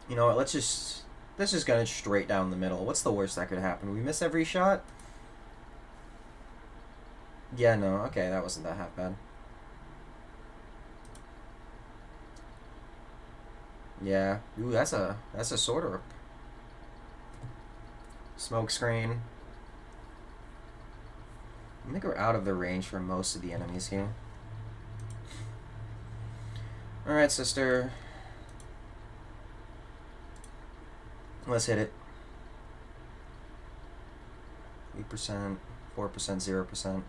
You know what? Let's just go straight down the middle. What's the worst that could happen? We miss every shot? Yeah, no. Okay, that wasn't that half bad. Yeah. Ooh, that's a sword orb. Smoke screen. I think we're out of the range for most of the enemies here. Alright, sister. Let's hit it. 8%, 4%, 0%.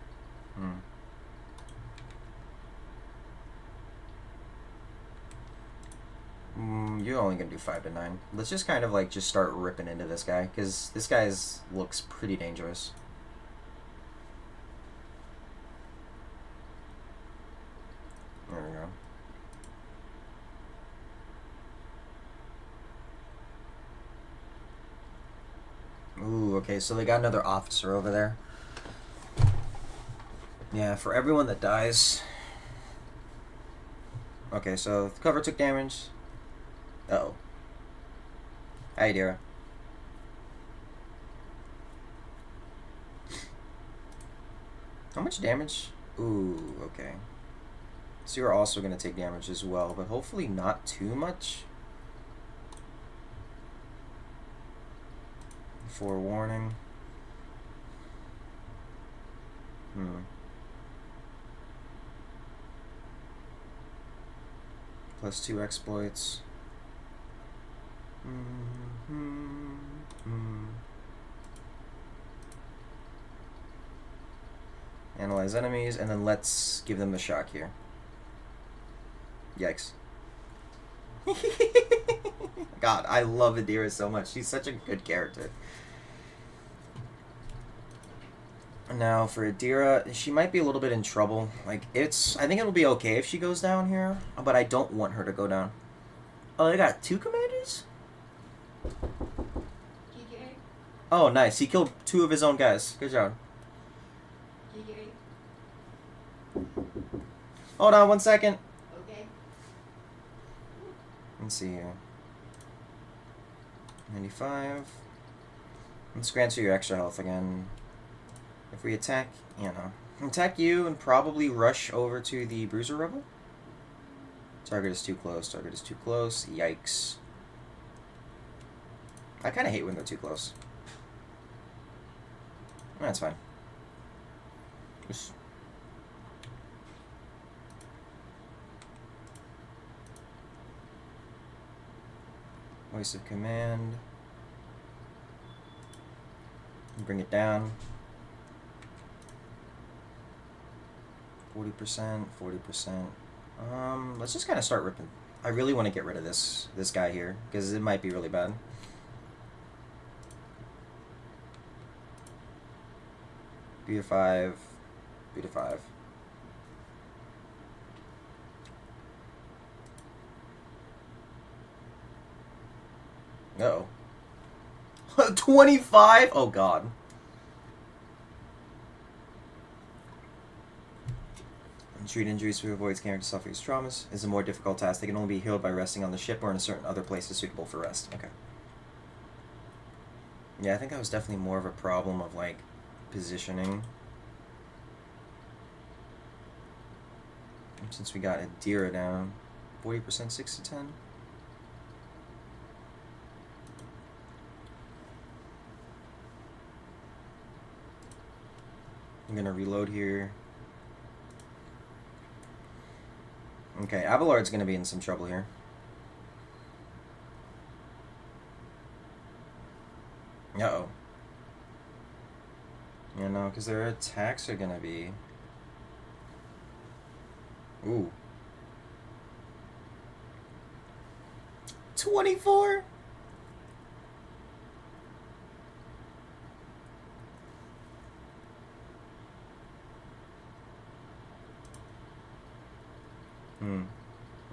You're only gonna do 5 to 9. Let's just kind of like just start ripping into this guy, because this guy looks pretty dangerous. There we go. Ooh, okay, so they got another officer over there. Yeah, for everyone that dies. Okay, so the cover took damage. Uh-oh. Hi, Dira. How much damage? Ooh, okay. So you're also going to take damage as well, but hopefully not too much. Forewarning. +2 exploits. Analyze enemies, and then let's give them the shock here. Yikes. God, I love Adira so much. She's such a good character. Now for Adira, she might be a little bit in trouble. Like, I think it'll be okay if she goes down here, but I don't want her to go down. Oh, they got 2 commanders? GGA. Oh, nice. He killed 2 of his own guys. Good job. GGA. Hold on 1 second. Okay. Let's see here. 95. Let's grant you your extra health again. If we attack, attack you and probably rush over to the Bruiser Rebel. Target is too close. Target is too close. Yikes. I kind of hate when they're too close. That's fine. Just... Voice of command. Bring it down. 40%, 40%. Let's just kind of start ripping. I really want to get rid of this guy here, because it might be really bad. B to 5, B to 5. Uh-oh. 25? Oh, God. Treat injuries to avoid character suffering traumas is a more difficult task. They can only be healed by resting on the ship or in a certain other places suitable for rest. Okay. Yeah, I think that was definitely more of a problem of, like, positioning. And since we got Adira down, 40%, 6 to 10. I'm gonna reload here. Okay, Abelard's gonna be in some trouble here. Uh-oh. Yeah, no, because their attacks are gonna be... Ooh. 24? Hmm.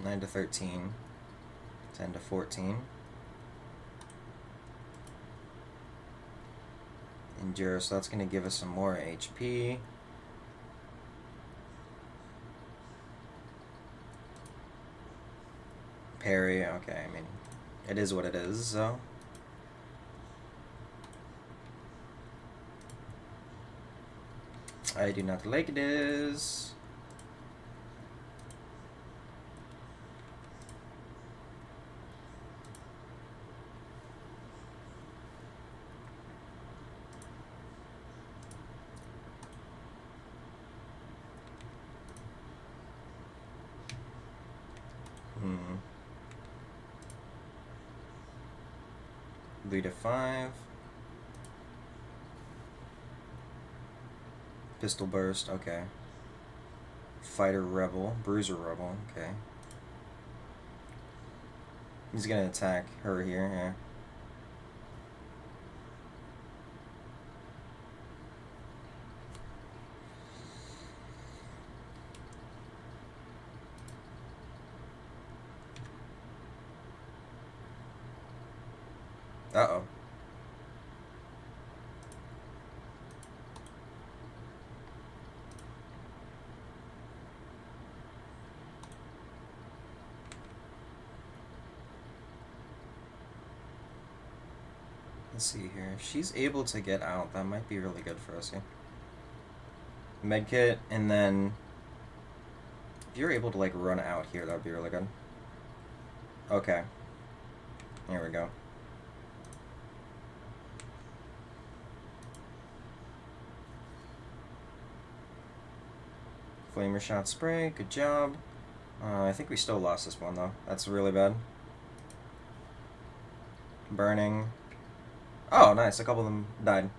9 to 13. 10 to 14. Endure, so that's going to give us some more HP. Parry, okay, I mean, it is what it is, so... I do not like this. Hmm. 3 to 5. Pistol burst, okay. Fighter rebel, bruiser rebel, okay. He's gonna attack her here, yeah. Uh-oh. Let's see here. If she's able to get out, that might be really good for us here. Medkit, and then... If you're able to, like, run out here, that would be really good. Okay. Here we go. Flamer shot spray, good job. I think we still lost this one, though. That's really bad. Burning. Oh, nice. A couple of them died.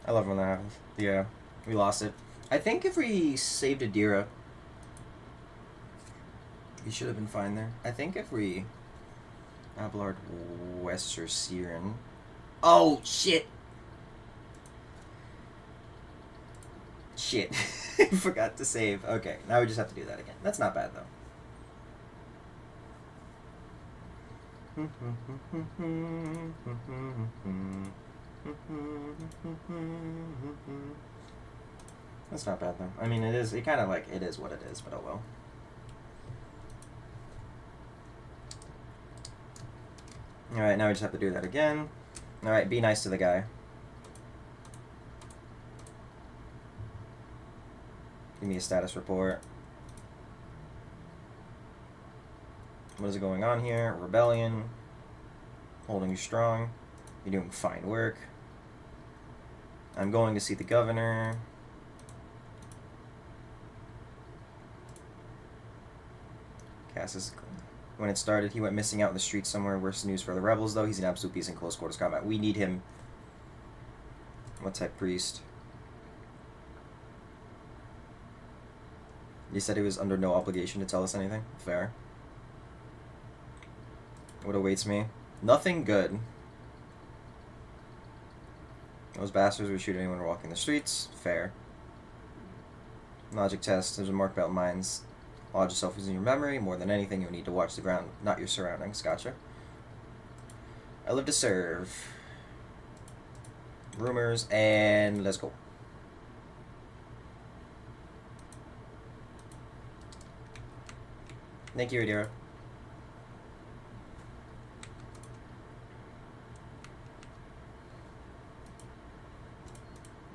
I love when that happens. Yeah, we lost it. I think if we saved Adira, we should have been fine there. I think if we Abelard Wester Siren. Oh shit! Shit. Forgot to save. Okay, now we just have to do that again. That's not bad though. That's not bad though. I mean, it is. It kind of like it is what it is, but oh well. All right, now we just have to do that again. All right, be nice to the guy. Give me a status report. What is going on here? Rebellion. Holding you strong. You're doing fine work. I'm going to see the governor. Cassis. When it started, he went missing out in the streets somewhere. Worse news for the rebels, though. He's an absolute beast in close quarters combat. We need him. What type priest? You said he was under no obligation to tell us anything? Fair. What awaits me? Nothing good. Those bastards would shoot anyone walking the streets. Fair. Logic test. There's a mark about mines. Lodge yourself in your memory. More than anything, you need to watch the ground, not your surroundings. Gotcha. I live to serve. Rumors, and let's go. Thank you, Adira.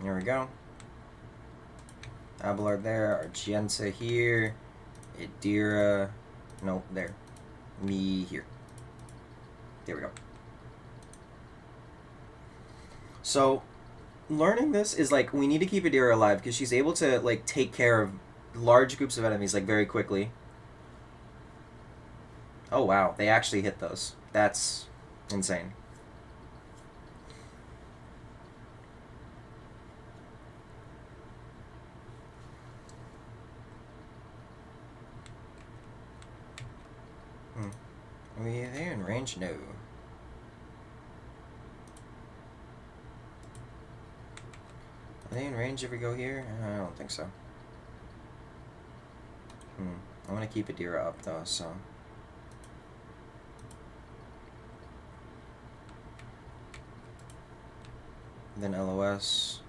There we go. Abelard there, Argenta here, Adira, no, there. Me here. There we go. So, learning this is like, we need to keep Adira alive because she's able to like take care of large groups of enemies like very quickly. Oh wow, they actually hit those. That's insane. Are they in range? No. Are they in range if we go here? I don't think so. I want to keep Adira up though, so. Then LOS.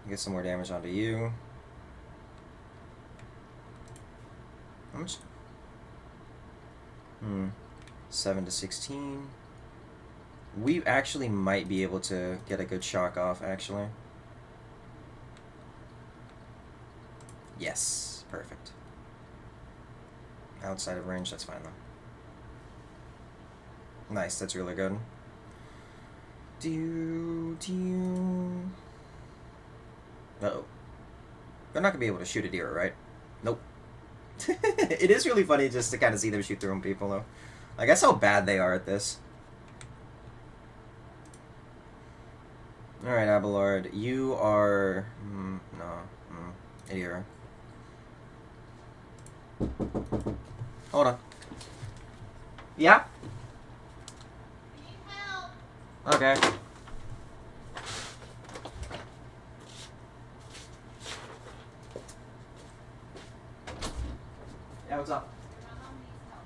Get some more damage onto you. How much? 7 to 16. We actually might be able to get a good shock off, actually. Yes, perfect. Outside of range, that's fine though. Nice, that's really good. Uh-oh. They're not gonna be able to shoot a deer, right? Nope. It is really funny just to kind of see them shoot their own people, though. I guess how bad they are at this. Alright, Abelard. You are... Adira. Hold on. Yeah? Need help. Okay. Yeah, what's up? Your mom needs help.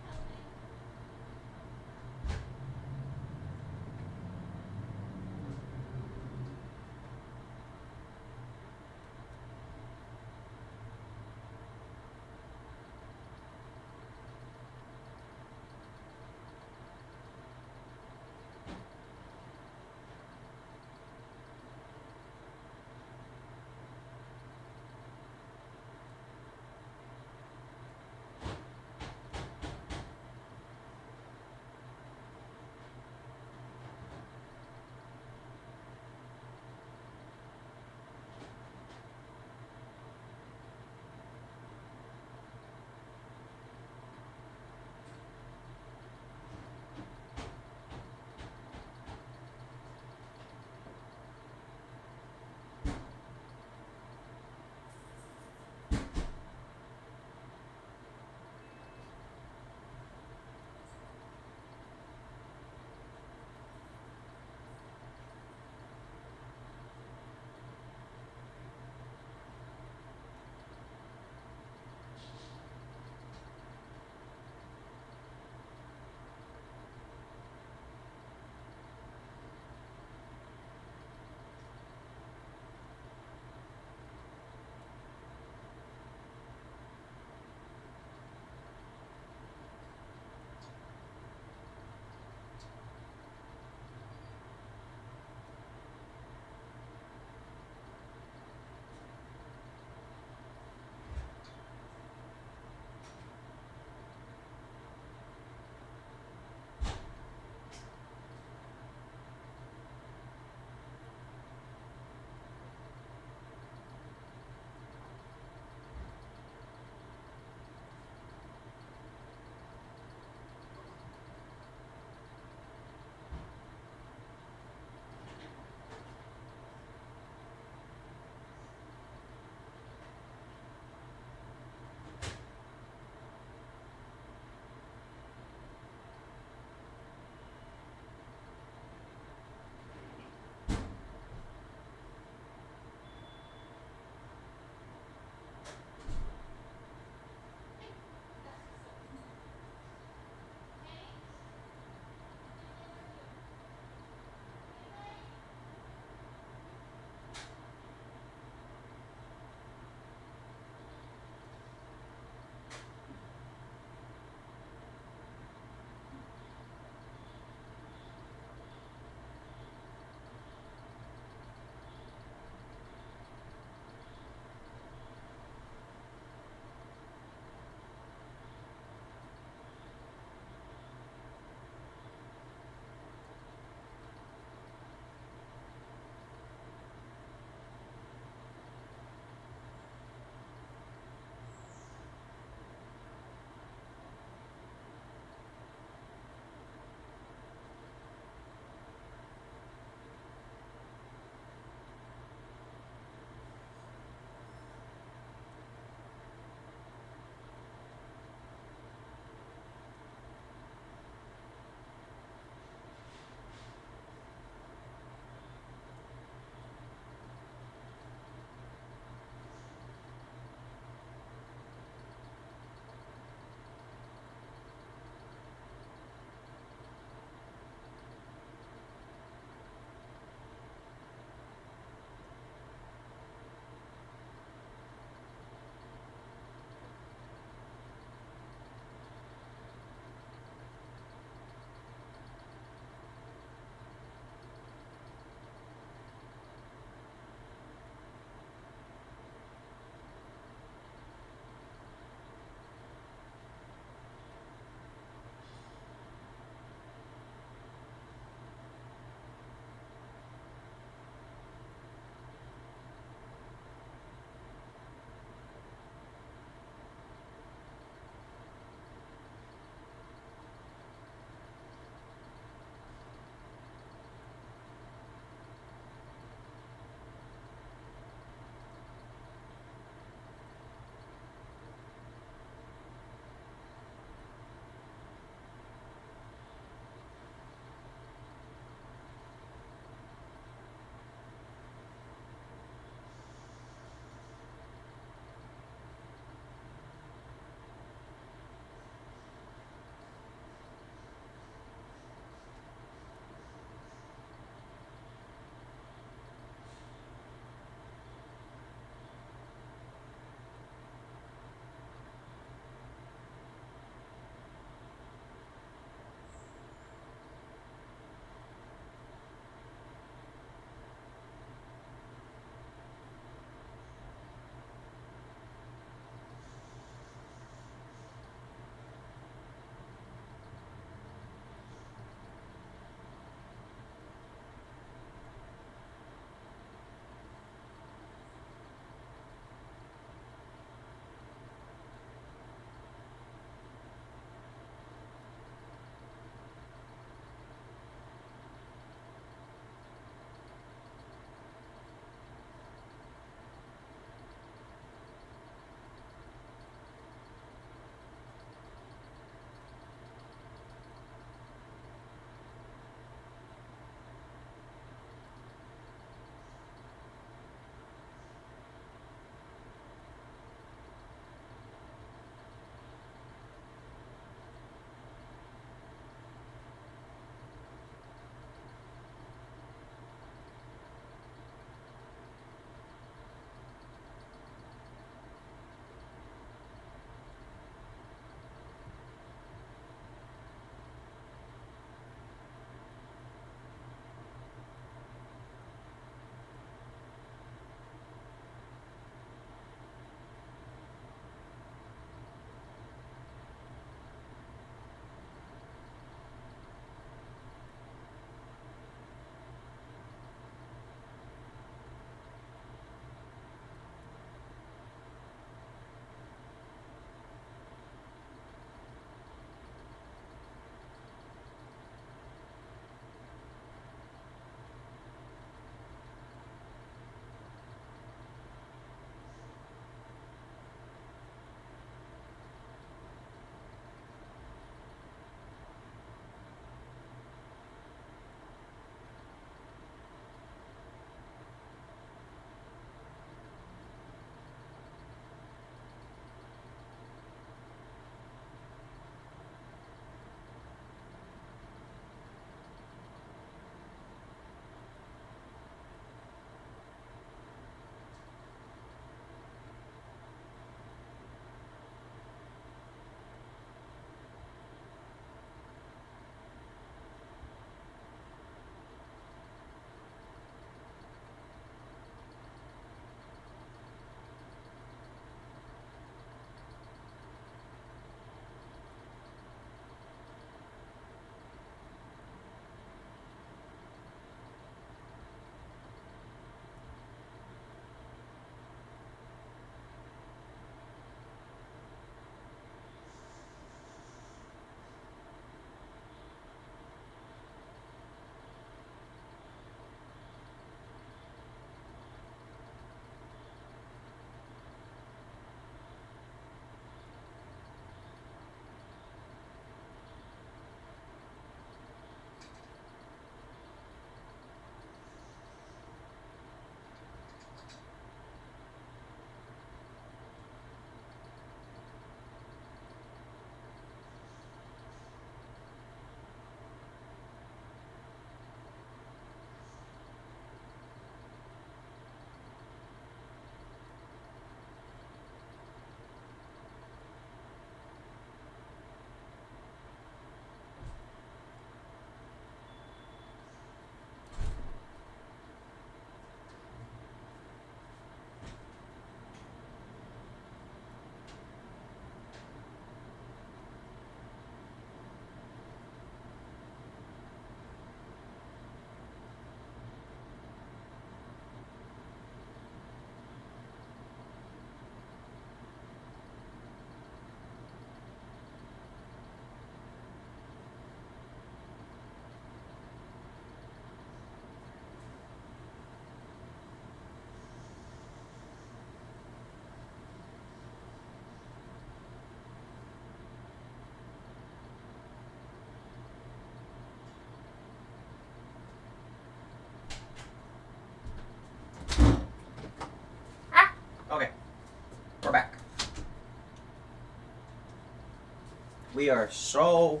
We are so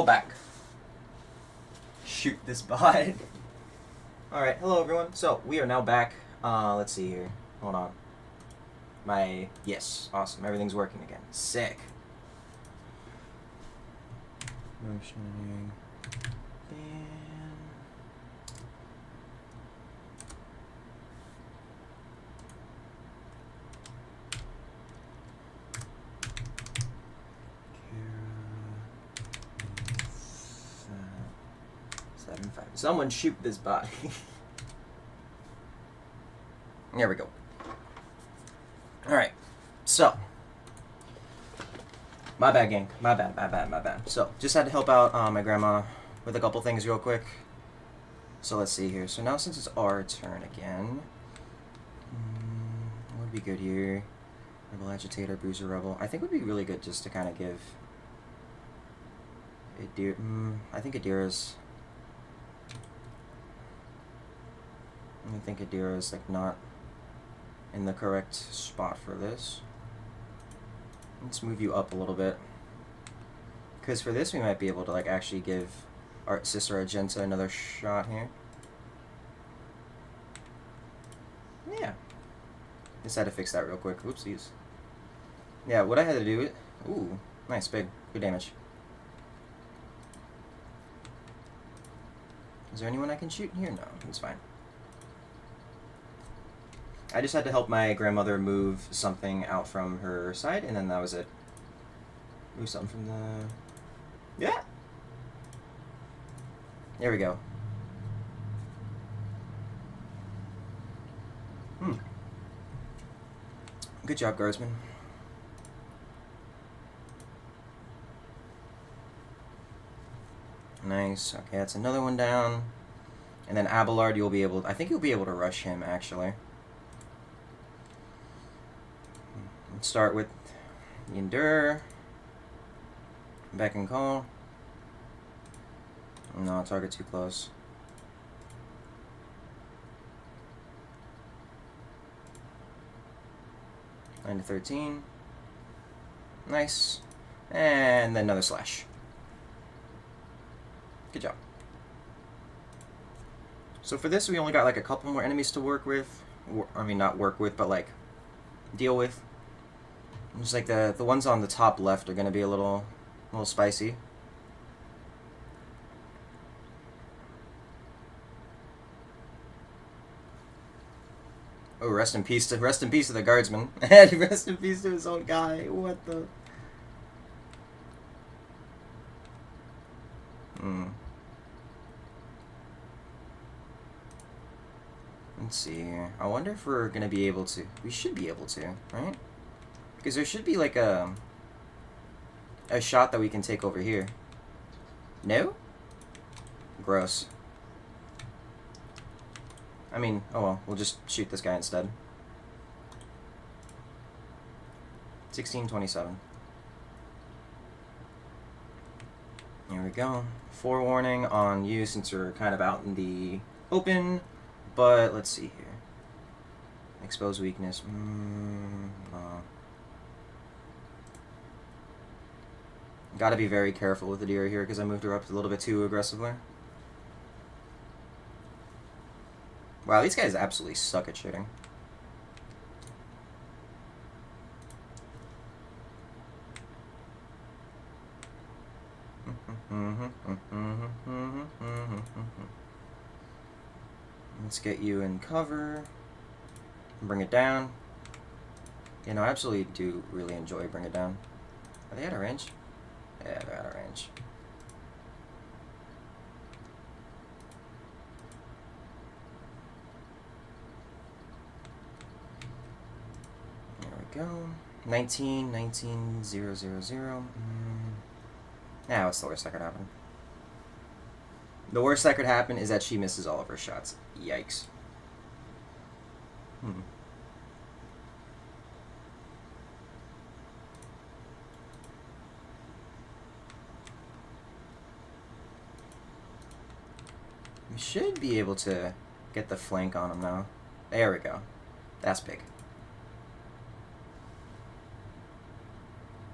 back. Shoot this bot. Alright, hello everyone. So, we are now back. Let's see here. Hold on. Yes, awesome. Everything's working again. Sick. Motioning. Someone shoot this bot. There we go. Alright. So. My bad, gang. My bad. So, just had to help out my grandma with a couple things real quick. So, let's see here. So, now since it's our turn again. What would be good here? Rebel Agitator, Bruiser Rebel. I think it would be really good just to kind of give... I think Adira's... I think Adira is like not in the correct spot for this. Let's move you up a little bit, because for this we might be able to like actually give our sister Argenta another shot here. Yeah, just had to fix that real quick. Oopsies. Yeah, what I had to do. Ooh, nice, big, good damage. Is there anyone I can shoot in here? No, it's fine. I just had to help my grandmother move something out from her side, and then that was it. Move something from the... Yeah! There we go. Good job, guardsman. Nice. Okay, that's another one down. And then Abelard, you'll be able... I think you'll be able to rush him, actually. Let's start with the Endure. Beck and Call. No, target too close. Nine to 13. Nice. And then another slash. Good job. So for this, we only got like a couple more enemies to work with. I mean, not work with, but like deal with. Just like the ones on the top left are gonna be a little spicy. Oh, rest in peace to the guardsman. Rest in peace to his own guy. What the? Let's see here. I wonder if we're gonna be able to. We should be able to, right? Because there should be like a shot that we can take over here. No? Gross. I mean, oh well, we'll just shoot this guy instead. 1627. Here we go. Forewarning on you since you're kind of out in the open. But let's see here. Expose weakness. Gotta be very careful with the deer here because I moved her up a little bit too aggressively. Wow, these guys absolutely suck at shooting. Let's get you in cover. Bring it down. You know, I absolutely do really enjoy Bring It Down. Are they out of range? Yeah, they're out of range. There we go. 19,000. Now, what's the worst that could happen? The worst that could happen is that she misses all of her shots. Yikes. We should be able to get the flank on him now. There we go. That's big.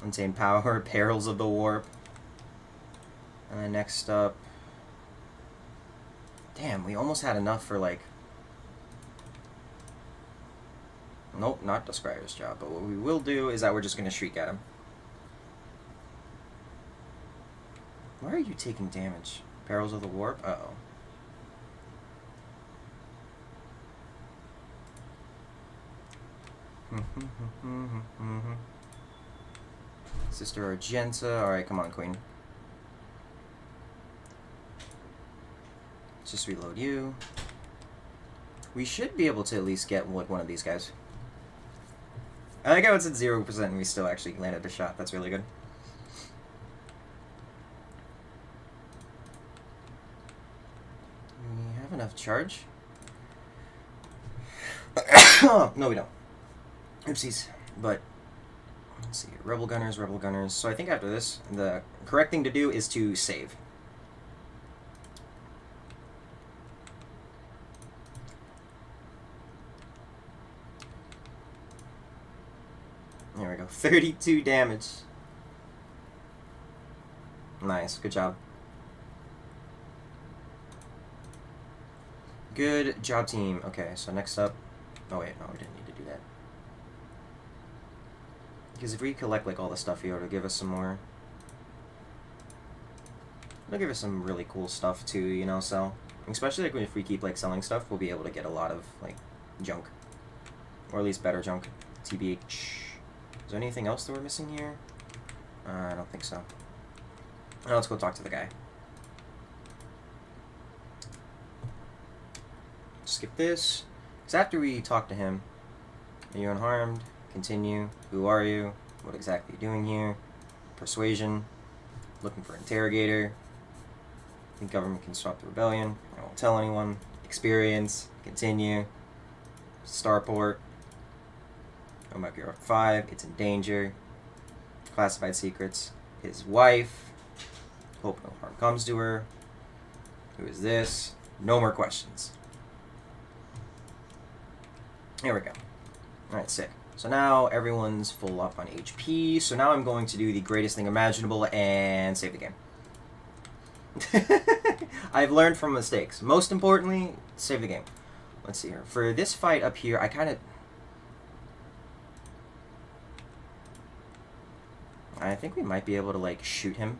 Untamed Power, Perils of the Warp. And then next up... Damn, we almost had enough for, like... Nope, not the Scryer's Job. But what we will do is that we're just going to Shriek at him. Why are you taking damage? Perils of the Warp? Uh-oh. Sister Argenta. Alright, come on, Queen. Let's just reload you. We should be able to at least get like one of these guys. I like how it's at 0% and we still actually landed a shot. That's really good. Do we have enough charge? No, we don't. Oopsies. But, let's see. Rebel Gunners, Rebel Gunners. So I think after this, the correct thing to do is to save. There we go. 32 damage. Nice. Good job. Good job, team. Okay, so next up... Oh, wait. No, we didn't need to do that. Because if we collect, like, all the stuff here, it'll give us some more... It'll give us some really cool stuff, too, you know, so... Especially, like, if we keep, like, selling stuff, we'll be able to get a lot of, like, junk. Or at least better junk. TBH. Is there anything else that we're missing here? I don't think so. Now let's go talk to the guy. Skip this. Because after we talk to him, are you unharmed? Continue. Who are you? What exactly are you doing here? Persuasion. Looking for interrogator. Think government can stop the rebellion. I won't tell anyone. Experience. Continue. Starport. Omega 5. It's in danger. Classified secrets. His wife. Hope no harm comes to her. Who is this? No more questions. Here we go. Alright, sick. So now everyone's full up on HP. So now I'm going to do the greatest thing imaginable and save the game. I've learned from mistakes. Most importantly, save the game. Let's see here. For this fight up here, I kind of... I think we might be able to, like, shoot him.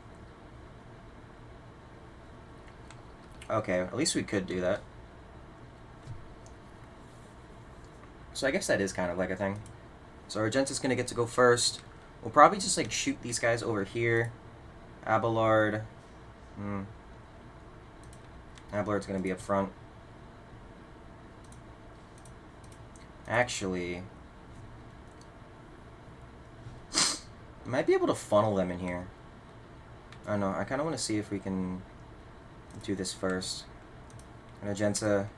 Okay, at least we could do that. So I guess that is kind of like a thing. So Argenta's gonna get to go first. We'll probably just, like, shoot these guys over here. Abelard. Abelard's gonna be up front. Actually... might be able to funnel them in here. I don't know. I kind of want to see if we can do this first. And Argenta,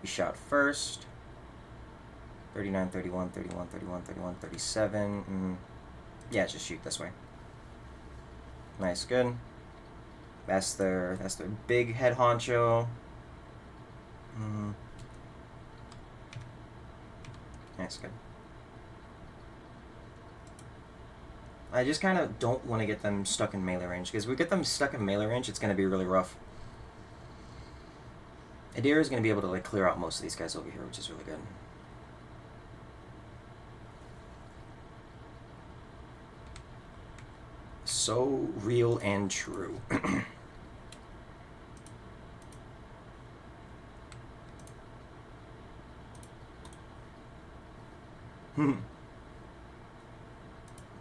we shot first. 39, 31, 31, 31, 31, 37. Yeah, just shoot this way. Nice, good. That's their big head honcho. Nice, good. I just kind of don't want to get them stuck in melee range, because if we get them stuck in melee range, it's going to be really rough. Adira is going to be able to, like, clear out most of these guys over here, which is really good. So real and true.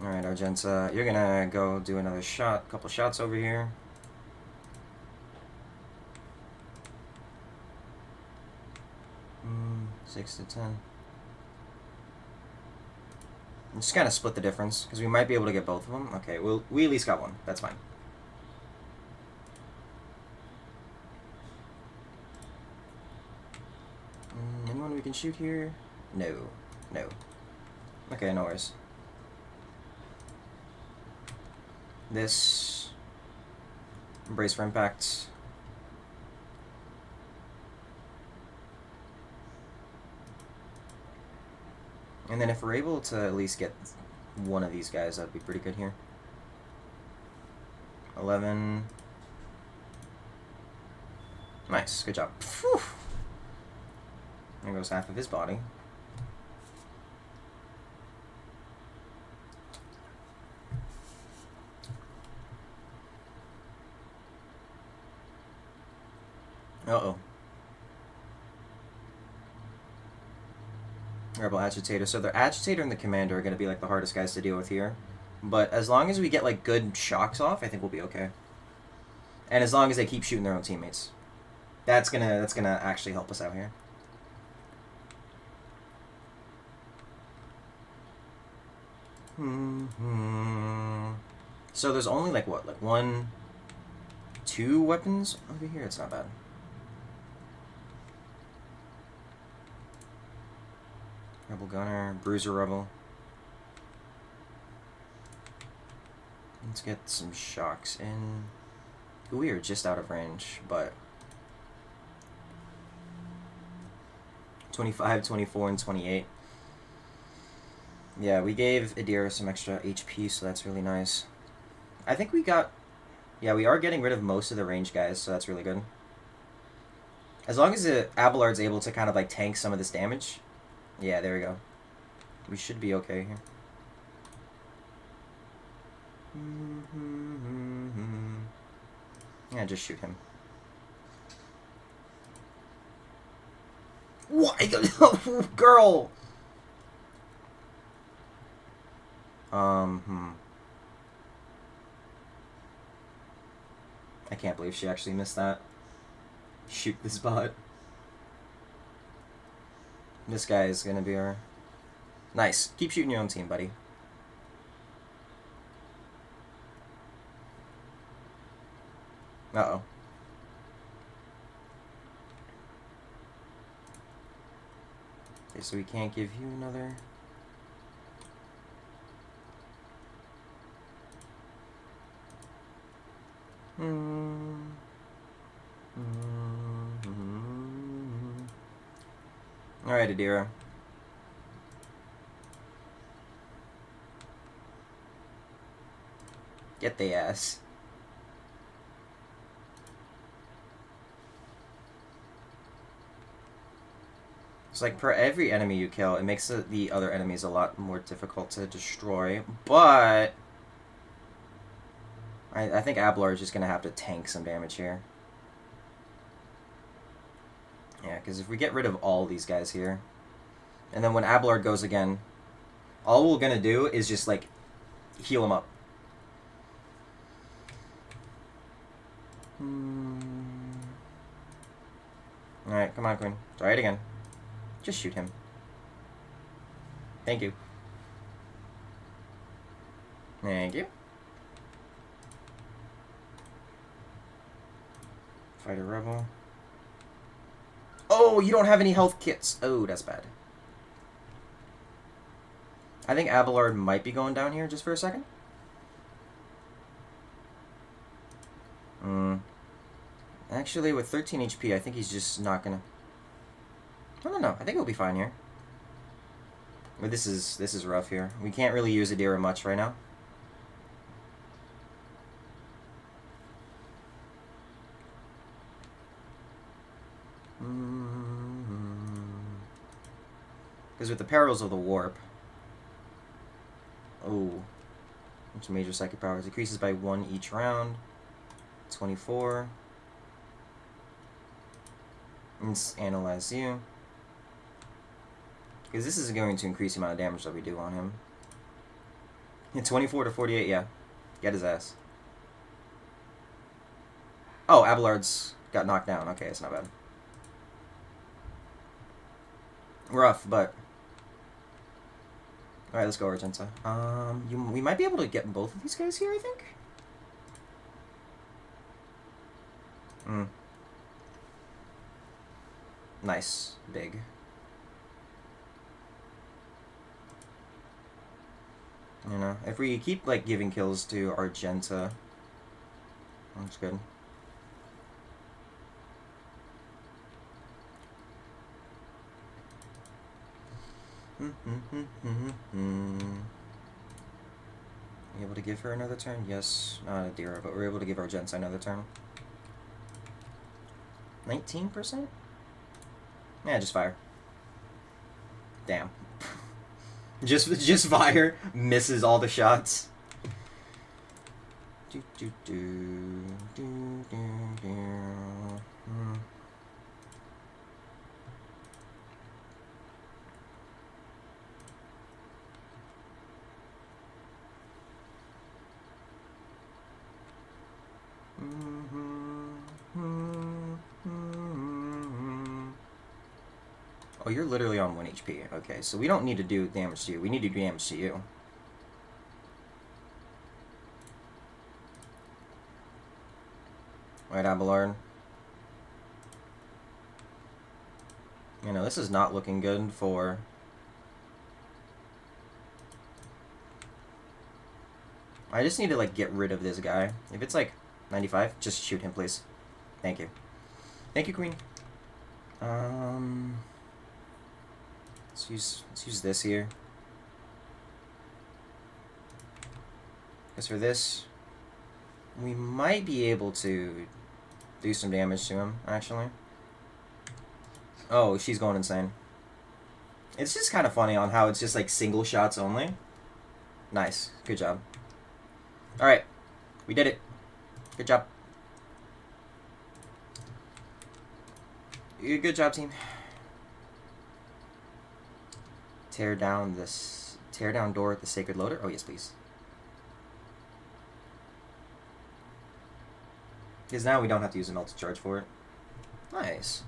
Alright, Argenta, you're gonna go do another shot, couple shots over here. Mm, 6 to 10. I'm just kind of split the difference, because we might be able to get both of them. Okay, we at least got one. That's fine. Anyone we can shoot here? No. No. Okay, no worries. This... Brace for impact. And then if we're able to at least get one of these guys. That'd be pretty good here. 11. Nice. Good job. Whew. There goes half of his body. Uh-oh. Rebel Agitator. So the Agitator and the Commander are going to be like the hardest guys to deal with here. But as long as we get like good shocks off, I think we'll be okay. And as long as they keep shooting their own teammates. That's gonna actually help us out here. So there's only like what? Like 1, 2 weapons over here? It's not bad. Rebel Gunner, Bruiser Rebel. Let's get some shocks in. We are just out of range, but 25, 24, and 28. Yeah, we gave Adira some extra HP, so that's really nice. I think we got... Yeah, we are getting rid of most of the range guys, so that's really good. As long as the Abelard's able to kind of like tank some of this damage. Yeah, there we go. We should be okay here. Yeah, just shoot him. What? Girl! I can't believe she actually missed that. Shoot this bot. This guy is gonna be our... Nice. Keep shooting your own team, buddy. Uh-oh. Okay, so we can't give you another... Alright, Adira. Get the ass. It's like per every enemy you kill, it makes the other enemies a lot more difficult to destroy, but I think Abelard is just going to have to tank some damage here. Yeah, because if we get rid of all these guys here, and then when Abelard goes again, all we're going to do is just, like, heal him up. Alright, come on, Queen. Try it again. Just shoot him. Thank you. Thank you. Fighter Rebel. Oh, you don't have any health kits. Oh, that's bad. I think Abelard might be going down here just for a second. Actually, with 13 HP, I think he's just not gonna... I don't know. I think he'll be fine here. But this is rough here. We can't really use Adira much right now. Because with the perils of the warp... Oh. Which major psychic powers? Decreases by 1 each round. 24. Let's analyze you. Because this is going to increase the amount of damage that we do on him. Yeah, 24 to 48, yeah. Get his ass. Oh, Abelard's got knocked down. Okay, it's not bad. Rough, but... Alright, let's go, Argenta. We might be able to get both of these guys here, I think? Nice. Big. You know, if we keep, like, giving kills to Argenta, that's good. able to give her another turn? Yes, not Adira, but we're able to give our Jensen another turn. 19%? Yeah, just fire. Damn. just fire. Misses all the shots. Do, do, do, do, do, do. Oh, you're literally on 1 HP. Okay, so we don't need to do damage to you. We need to do damage to you. Right, Abelard? You know, this is not looking good for... I just need to, like, get rid of this guy. If it's, like, 95, just shoot him, please. Thank you. Thank you, Queen. Let's use this here. As for this, we might be able to do some damage to him, actually. Oh, she's going insane. It's just kind of funny on how it's just, like, single shots only. Nice. Good job. Alright. We did it. Good job. Good job, team. Tear down door at the Sacred Loader. Oh, yes, please. Because now we don't have to use a melted charge for it. Nice.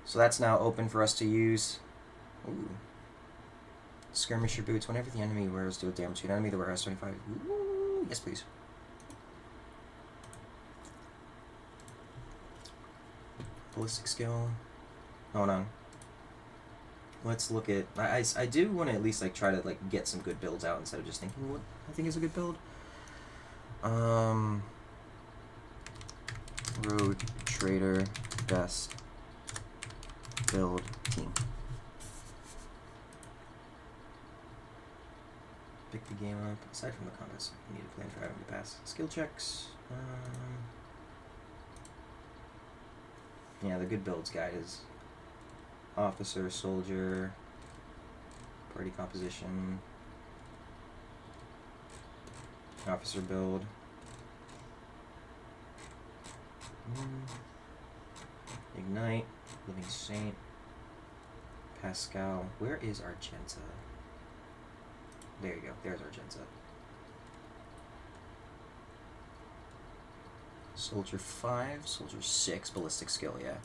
So that's now open for us to use. Ooh. Skirmisher boots. Whenever the enemy wears deal damage to an enemy, the wearer has 25. Ooh, yes, please. Ballistic skill. Hold on. Let's look at... I do want to at least, like, try to, like, get some good builds out instead of just thinking what I think is a good build. Road Trader best build team. Pick the game up. Aside from the combats, you need to plan for having to pass skill checks. Yeah, the good builds guide is officer, soldier, party composition, officer build. Ignite, Living Saint, Pascal. Where is Argenta? There you go. There's Argenta. Soldier 5, Soldier 6, Ballistic Skill, yeah.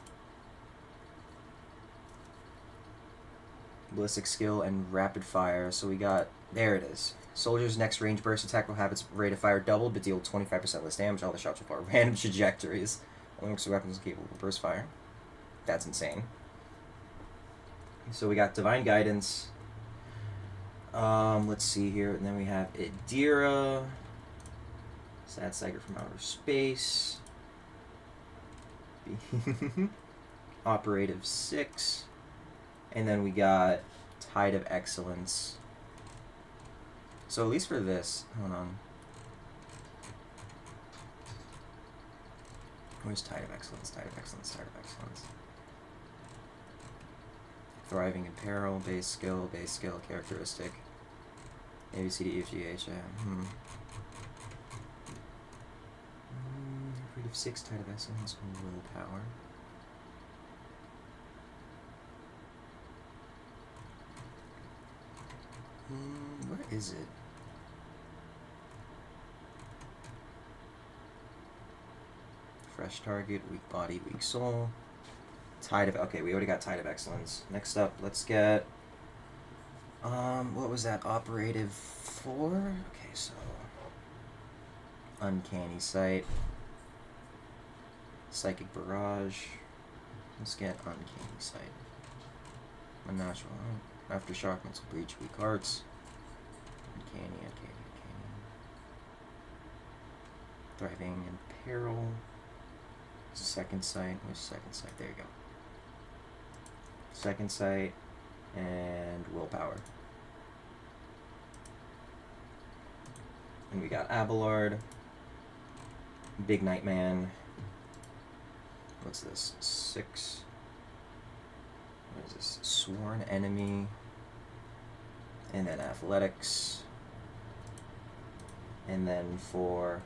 Ballistic Skill and Rapid Fire. So we got... There it is. Soldier's next range burst attack will have its rate of fire doubled, but deal 25% less damage. All the shots will follow random trajectories. Only works with weapons capable of burst fire. That's insane. So we got Divine Guidance. Let's see here. And then we have Adira. Sad Stagger from Outer Space. Operative 6. And then we got Tide of Excellence. So at least for this, hold on. Where's Tide of Excellence? Tide of Excellence, Tide of Excellence. Thriving in Peril, base skill, characteristic. A, B, C, D, E, F, G, H, Operative 6, Tide of Excellence, Willpower. Where is it? Fresh target, weak body, weak soul. Tide of... Okay, we already got Tide of Excellence. Next up, let's get... what was that? Operative 4? Okay, so... Uncanny Sight. Psychic Barrage. Let's get Uncanny Sight. Unnatural. Aftershock, Mental Breach, Weak Hearts. Uncanny. Thriving in Peril. Second Sight. Where's Second Sight? There you go. Second Sight and Willpower. And we got Abelard. Big Nightman. What's this? 6. What is this? Sworn Enemy. And then Athletics. And then for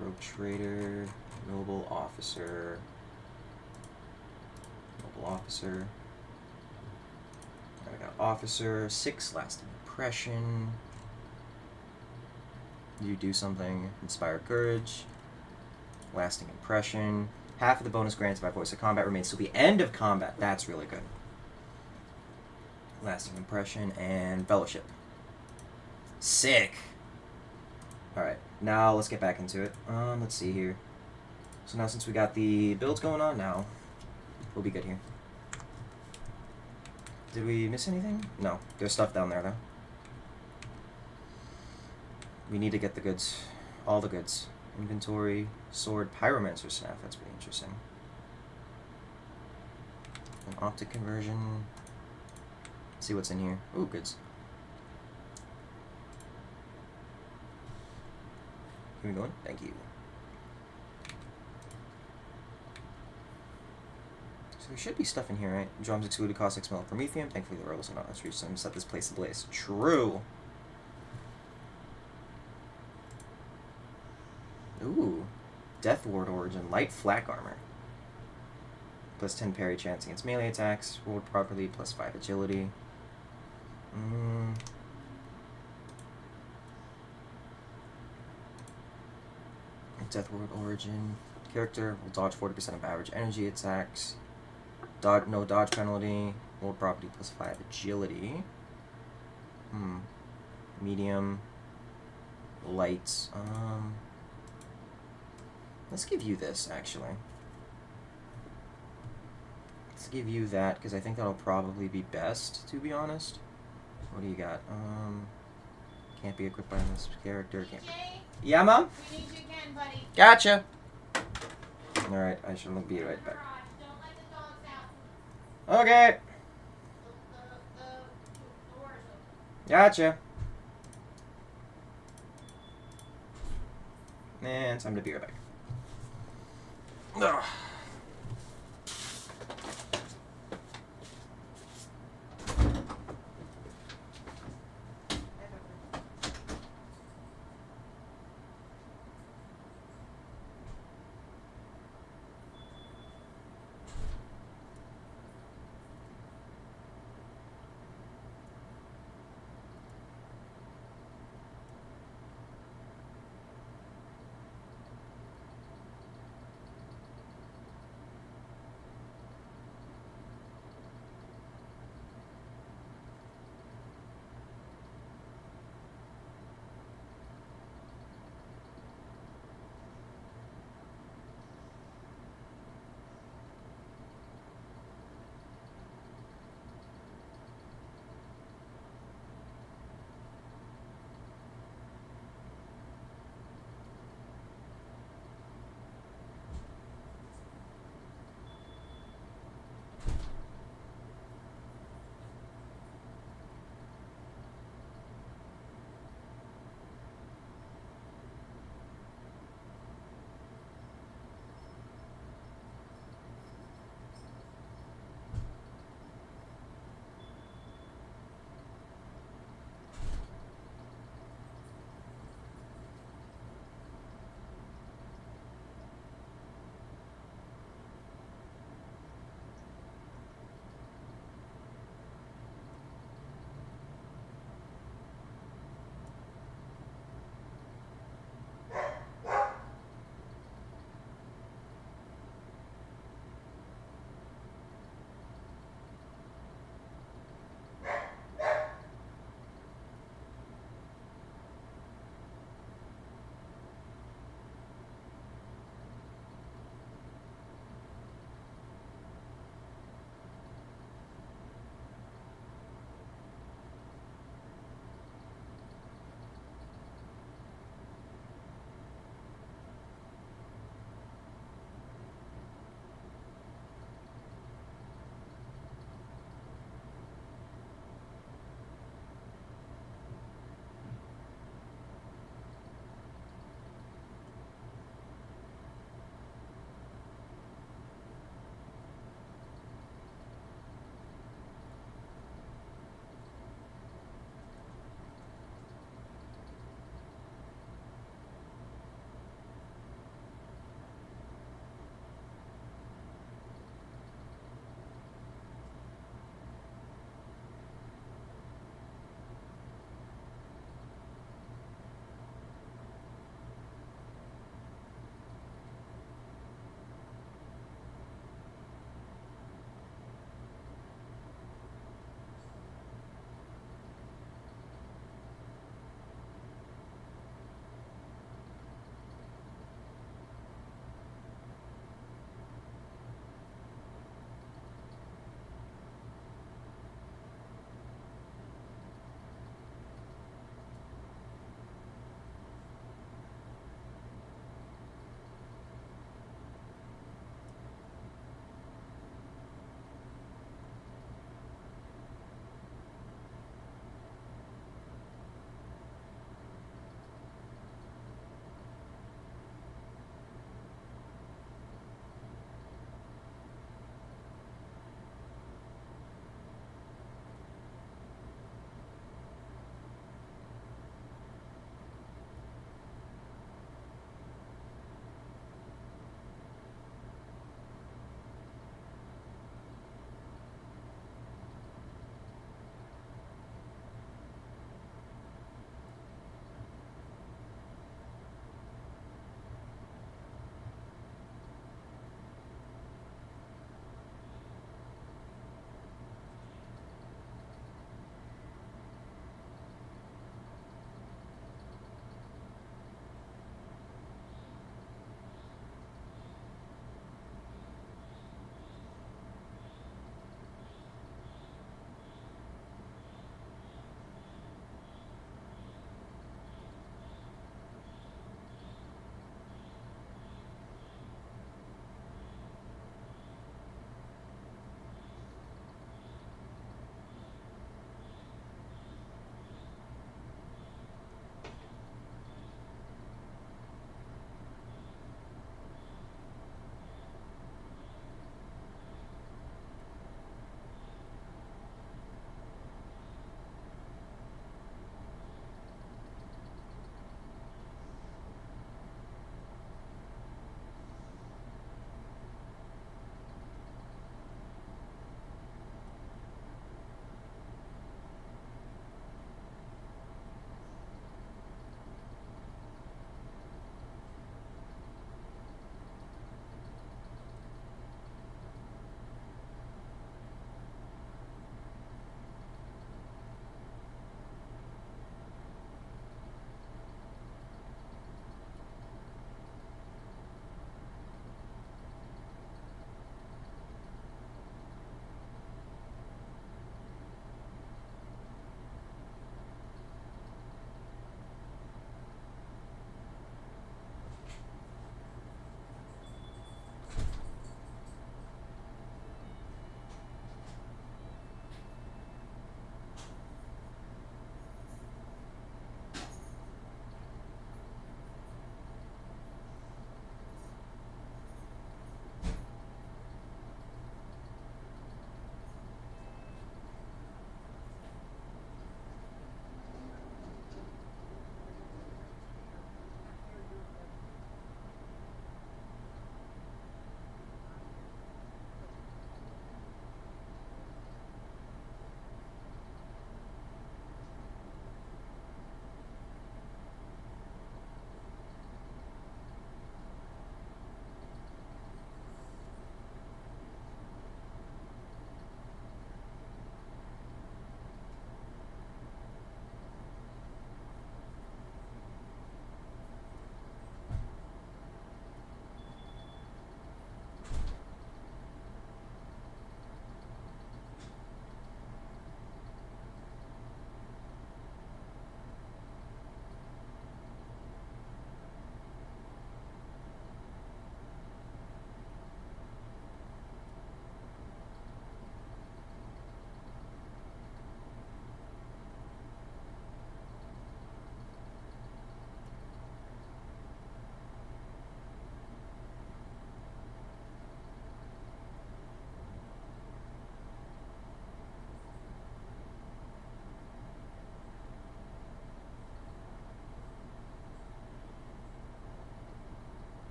Rogue Trader, Noble Officer. Noble Officer. Then we got Officer, 6 Lasting Impression. You do something, Inspire Courage. Lasting Impression. Half of the bonus granted by voice of combat remains till the end of combat. That's really good. Lasting Impression and Fellowship. Sick! Alright, now let's get back into it. Let's see here. So now since we got the builds going on, now we'll be good here. Did we miss anything? No. There's stuff down there, though. We need to get the goods. All the goods. Inventory, sword, pyromancer staff. That's pretty interesting. An optic conversion. Let's see what's in here. Ooh, goods. Can we go in? Thank you. So there should be stuff in here, right? Drums excluded, cost 6 mil promethium. Thankfully the rebels are not us reach some set this place ablaze. True. Ooh. Death Ward origin. Light flak armor. Plus 10 parry chance against melee attacks. Rolled properly. Plus 5 agility. Death Ward origin. Character will dodge 40% of average energy attacks. No dodge penalty. Rolled property plus 5 agility. Medium. Light. Let's give you this, actually. Let's give you that, because I think that'll probably be best, to be honest. What do you got? Can't be equipped by this character. Can't be... Jay, Yeah, Mom? we need you again, buddy. Gotcha! Alright, I shall be right back. Garage. Don't let the dogs out. Okay! The doors open. Gotcha! And time to be right back. Ugh.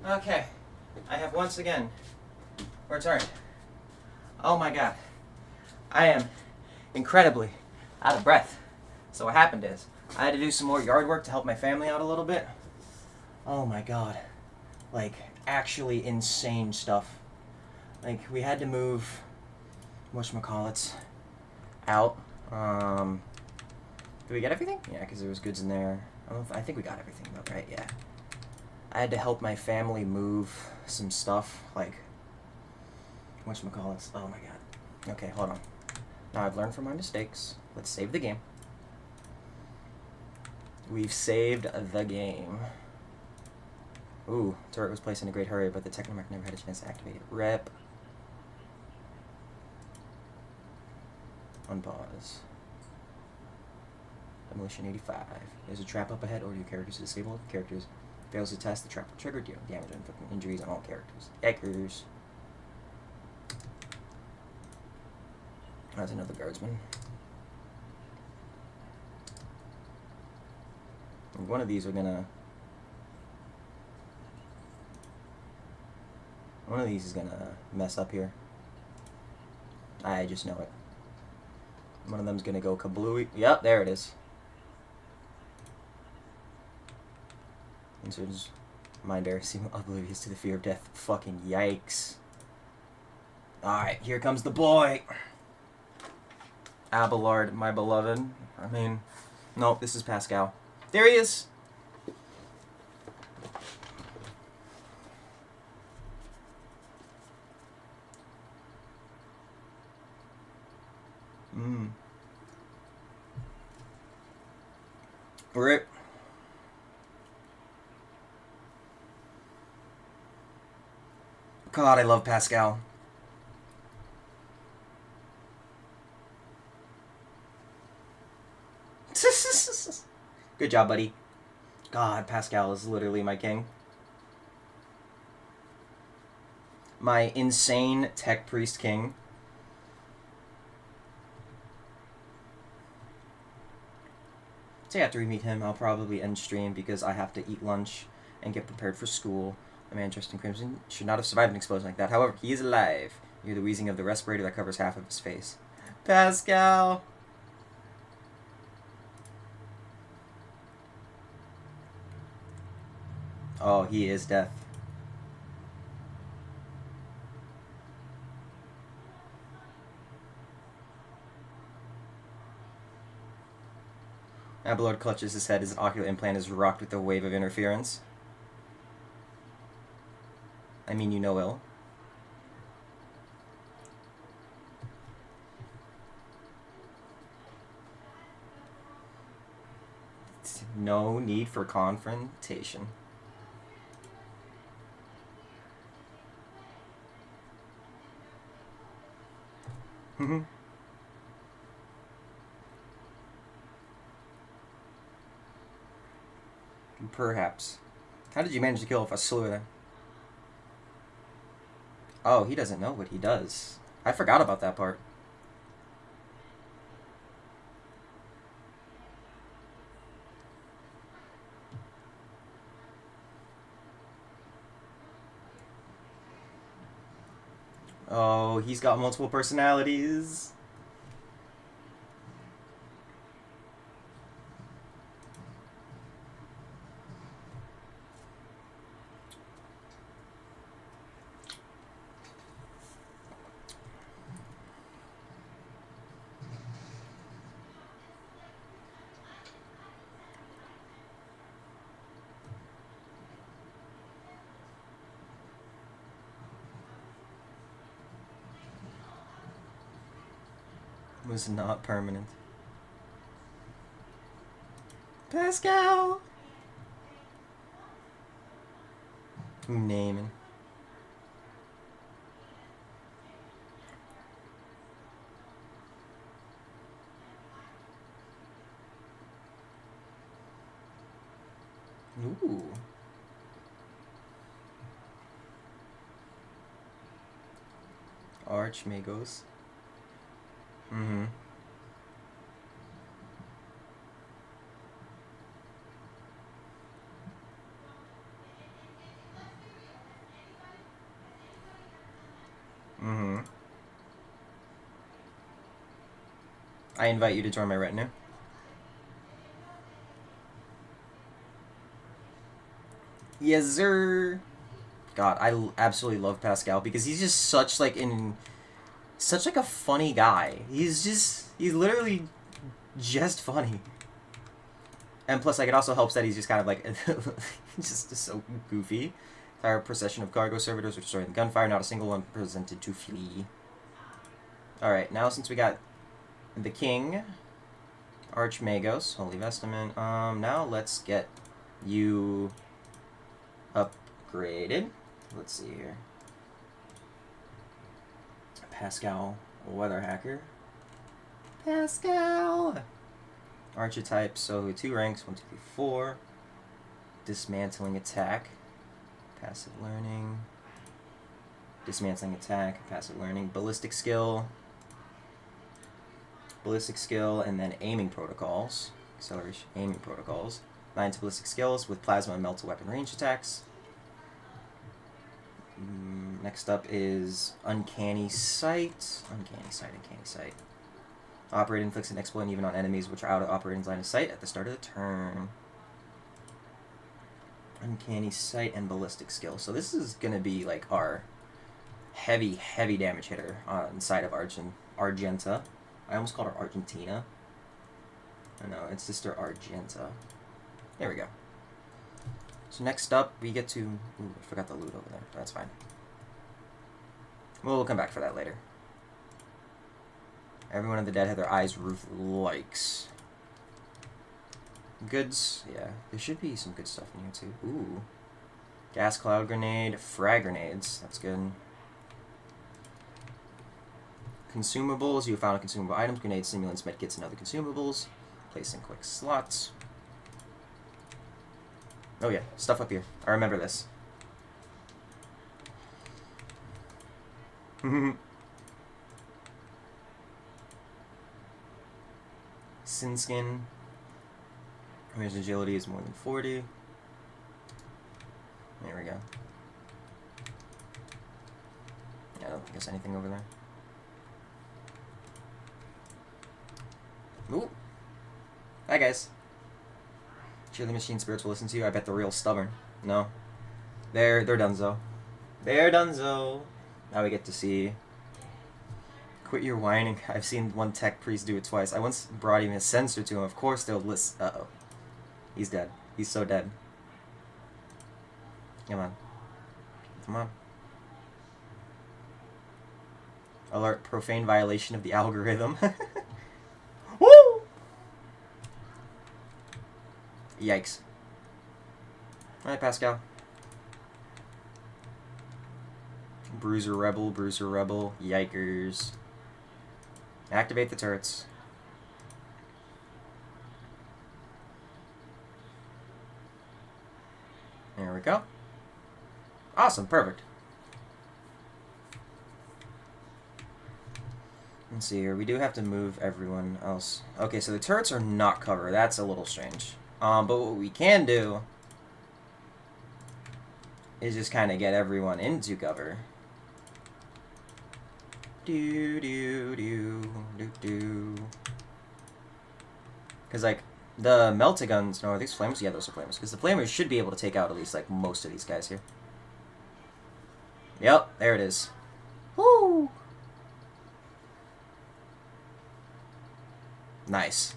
Okay, I have once again returned. Oh my god. I am incredibly out of breath. So what happened is, I had to do some more yard work to help my family out a little bit. Oh my god. Like, actually insane stuff. Like, we had to move, whatchamacallits, out. Did we get everything? Yeah, because there was goods in there. I think we got everything though, right? Yeah. I had to help my family move some stuff, like, whatchamacallits. Oh my god. Okay, hold on. Now I've learned from my mistakes. Let's save the game. We've saved the game. Ooh, turret was placed in a great hurry, but the Technomark never had a chance to activate it. Rep. Unpause. Demolition 85. There's a trap up ahead. Order your characters to disable it. If characters fails to test, the trap will trigger, dealing damage and inflicting injuries on all characters. Eckers. That's another guardsman. And one of these are gonna... One of these is gonna mess up here. I just know it. One of them's gonna go kablooey. Yep, there it is. Insurgents, mind bearer, seem oblivious to the fear of death. Fucking yikes. Alright, here comes the boy. Abelard, my beloved. I mean, nope, this is Pascal. There he is. Rip. God, I love Pascal. Good job, buddy. God, Pascal is literally my king. My insane tech priest king. So after we meet him, I'll probably end stream because I have to eat lunch and get prepared for school. The man dressed in crimson should not have survived an explosion like that. However, he is alive. You hear the wheezing of the respirator that covers half of his face. Pascal! Oh, he is death. Abelard clutches his head as an ocular implant is rocked with a wave of interference. I mean, you know ill. No need for confrontation. Perhaps. How did you manage to kill a slew of them? Oh, he doesn't know what he does. I forgot about that part. Oh, he's got multiple personalities. Was not permanent. Pascal! Naming. Ooh. Archmagos. Mm-hmm. I invite you to join my retinue. Yes, sir. God, absolutely love Pascal because he's just such like such like a funny guy. He's literally just funny. And plus, like, it also helps that he's just kind of like just so goofy. Entire procession of cargo servitors were destroyed in gunfire. Not a single one presented to flee. All right, now since we got the king, Archmagos, Holy Vestament. Now let's get you upgraded. Let's see here. Pascal, weather hacker. Pascal. Archetype, so 2 ranks, 1, 2, 3, 4. Dismantling attack. Passive learning. Dismantling attack, passive learning. Ballistic skill, and then aiming protocols. Acceleration, aiming protocols. 9 to ballistic skills with plasma and melt weapon range attacks. Next up is Uncanny Sight. Uncanny Sight. Operate inflicts an exploit even on enemies which are out of operating line of sight at the start of the turn. Uncanny Sight and ballistic skill. So this is going to be like our heavy damage hitter inside of Argenta. I almost called her Argentina. I know, it's Sister Argenta. There we go. So next up, we get to... Ooh, I forgot the loot over there. That's fine. We'll come back for that later. Everyone in the dead had their eyes roof likes. Goods. Yeah, there should be some good stuff in here too. Ooh. Gas cloud grenade. Frag grenades. That's good. Consumables. You found a consumable items. Grenades, stimulants, medkits, and other consumables. Place in quick slots. Oh yeah, stuff up here. I remember this. Sin skin. His agility is more than 40. There we go. Yeah, I don't think there's anything over there. Ooh. Hi guys. Sure the machine spirits will listen to you. I bet they're real stubborn. No. They're donezo. They're donezo. Now we get to see. Quit your whining. I've seen one tech priest do it twice. I once brought even a sensor to him. Of course they'll listen. Uh-oh. He's dead. He's so dead. Come on. Come on. Alert, profane violation of the algorithm. Woo! Yikes. Alright, Pascal. Bruiser Rebel. Yikers. Activate the turrets. There we go. Awesome, perfect. Let's see here. We do have to move everyone else. Okay, so the turrets are not cover. That's a little strange. But what we can do is just kind of get everyone into cover. Because, like, the Meltaguns... No, are these flames? Yeah, those are flames. Because the flamers should be able to take out at least, like, most of these guys here. Yep, there it is. Woo! Nice.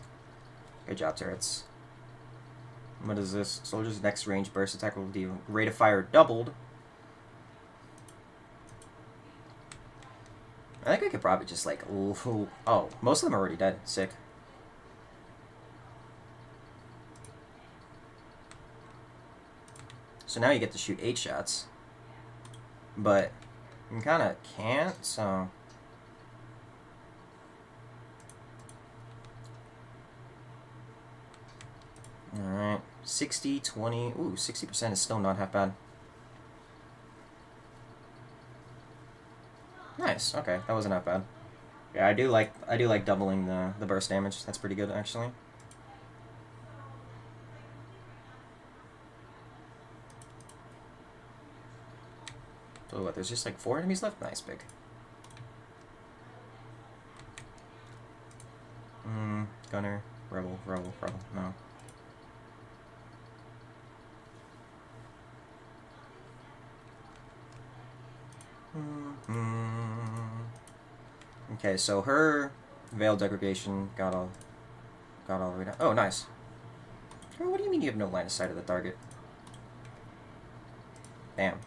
Good job, turrets. What is this? Soldier's next range burst attack will be rate of fire doubled. I think I could probably just, like... Oh, most of them are already dead. Sick. So now you get to shoot 8 shots. But you kind of can't, so... Alright. 60, 20... Ooh, 60% is still not half bad. Nice. Okay, that wasn't that bad. Yeah, I do like doubling the burst damage. That's pretty good, actually. So what? There's just like 4 enemies left. Nice, big. Gunner. Rebel. No. Okay, so her veil degradation got all the way down. Oh, nice. Oh, what do you mean you have no line of sight of the target? Bam.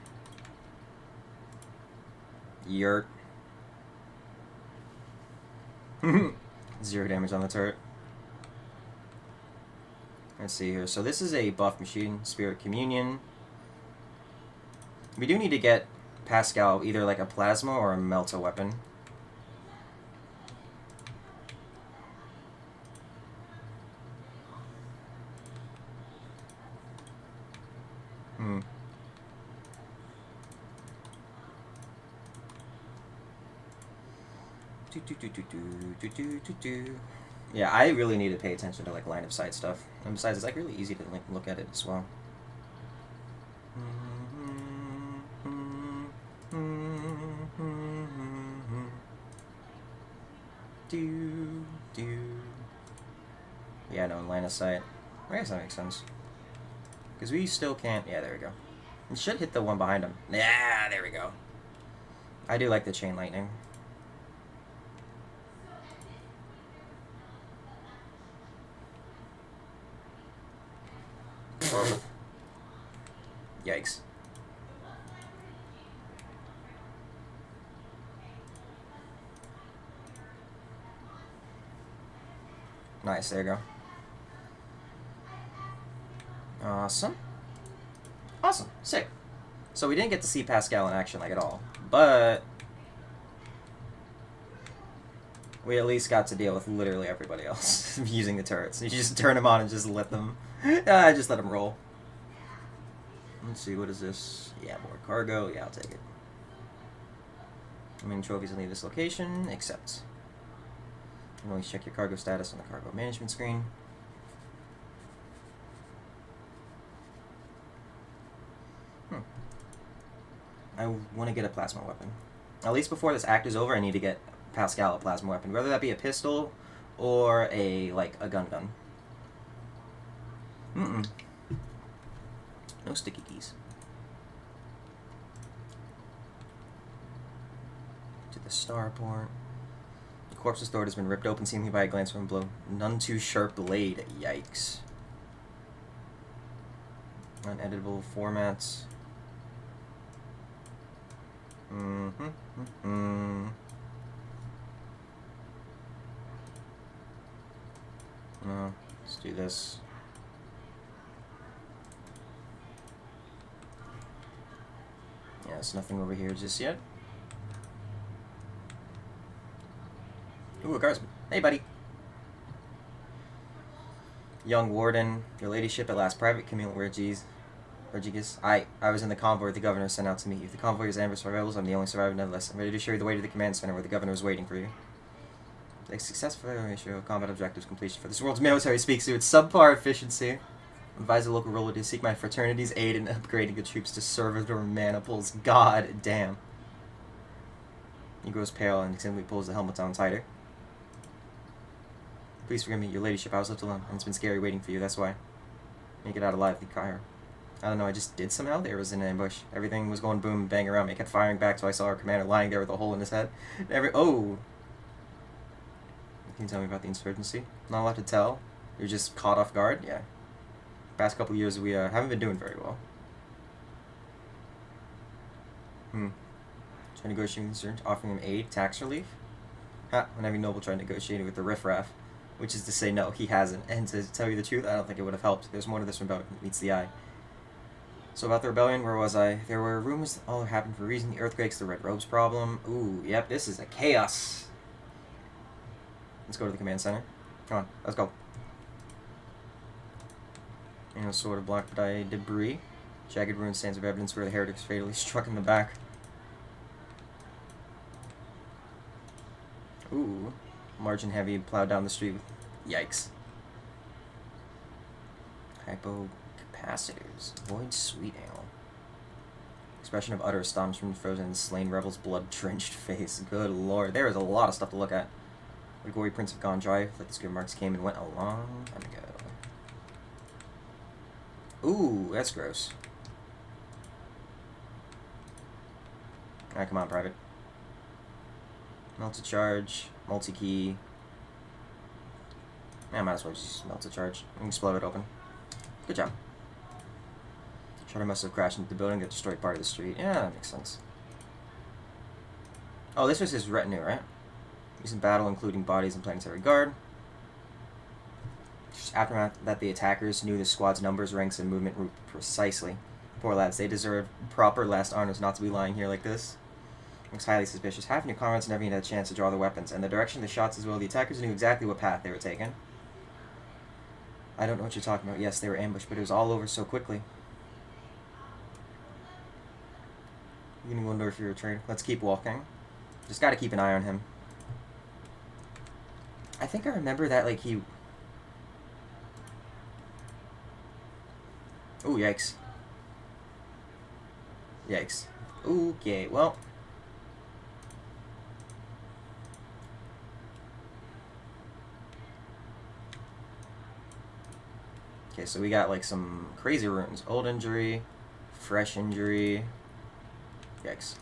Yurt. 0 damage on the turret. Let's see here. So this is a buff machine, Spirit Communion. We do need to get Pascal either like a plasma or a melta weapon. Yeah, I really need to pay attention to like line of sight stuff. And besides, it's like really easy to like look at it as well. Yeah, no, line of sight. I guess that makes sense. Because we still can't... Yeah, there we go. It should hit the one behind him. Yeah, there we go. I do like the chain lightning. Yikes. Nice, there you go. Awesome. Awesome. Sick. So we didn't get to see Pascal in action like at all, but we at least got to deal with literally everybody else using the turrets. You just turn them on and just let them just let them roll. Let's see, what is this? Yeah, more cargo. Yeah, I'll take it. How many trophies will leave this location? Accept. You can always check your cargo status on the cargo management screen. I want to get a plasma weapon. At least before this act is over, I need to get Pascal a plasma weapon. Whether that be a pistol or a gun. No sticky keys. To the starport. The corpse's throat has been ripped open seemingly by a glance from a blow. None too sharp blade. Yikes. Uneditable formats. No, let's do this. Yeah, there's nothing over here just yet. Ooh, a guardsman. Hey, buddy. Young Warden, your ladyship at last. Private Camille Rodriguez. I was in the convoy the governor sent out to meet you. If the convoy is ambushed by rebels, I'm the only survivor nonetheless. I'm ready to show you the way to the command center where the governor is waiting for you. The successful ratio of combat objectives completion for this world's military speaks to its subpar efficiency. Advise the local ruler to seek my fraternity's aid in upgrading the troops to servitor maniples. God damn. He grows pale and simply pulls the helmet down tighter. Please forgive me, your ladyship. I was left alone, and it's been scary waiting for you. That's why. Make it out alive, the car. I don't know, I just did somehow. There was an ambush. Everything was going boom, bang around me. I kept firing back till I saw our commander lying there with a hole in his head. Oh! Can you tell me about the insurgency? Not allowed to tell? You're just caught off guard? Yeah. Past couple years we haven't been doing very well. Trying to negotiate with the offering him aid, tax relief? Ha, when every noble tried negotiating with the riffraff. Which is to say no, he hasn't. And to tell you the truth, I don't think it would have helped. There's more to this rebellion than meets the eye. So about the rebellion, where was I? There were rumors that all happened for a reason. The earthquakes, the Red Robes problem. Ooh, yep, this is a chaos. Let's go to the command center. Come on, let's go. You know, sort of blocked by debris. Jagged ruins stands of evidence where the heretics fatally struck in the back. Ooh. Margin heavy, plowed down the street with... Yikes. Hypocapacitors. Void sweet ale. Expression of utter astonishment from the frozen and slain rebel's blood-drenched face. Good lord. There is a lot of stuff to look at. The gory Prince of Gondry, like the good marks came and went a long time ago. Ooh, that's gross. Alright, come on, Private. Melt a charge, multi-key. Yeah, I might as well just melt a charge and explode it open. Good job. Shutter must have crashed into the building that destroyed part of the street. Yeah, that makes sense. Oh, this was his retinue, right? Recent battle, including bodies and planetary guard. Just aftermath that the attackers knew the squad's numbers, ranks, and movement route precisely. Poor lads, they deserve proper last honors not to be lying here like this. Looks highly suspicious. Half your comrades never even had a chance to draw their weapons, and the direction of the shots as well. The attackers knew exactly what path they were taking. I don't know what you're talking about. Yes, they were ambushed, but it was all over so quickly. You can wonder if you're a traitor. Let's keep walking. Just gotta keep an eye on him. I think I remember that, like, he... Ooh, yikes. Yikes. Okay, well... Okay, so we got, like, some crazy runes. Old injury, fresh injury. Yikes.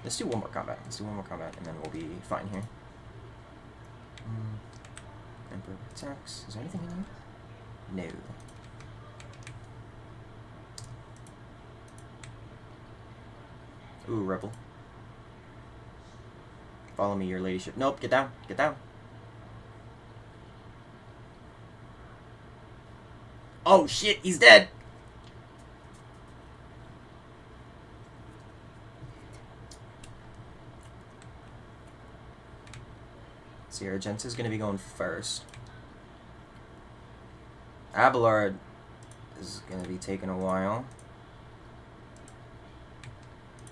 Let's do one more combat. Let's do one more combat, and then we'll be fine here. Emperor attacks. Is there anything in here? No. Ooh, rebel. Follow me, your ladyship. Nope, get down. Get down. Oh shit, he's dead! See, Argenta's gonna be going first. Abelard is gonna be taking a while.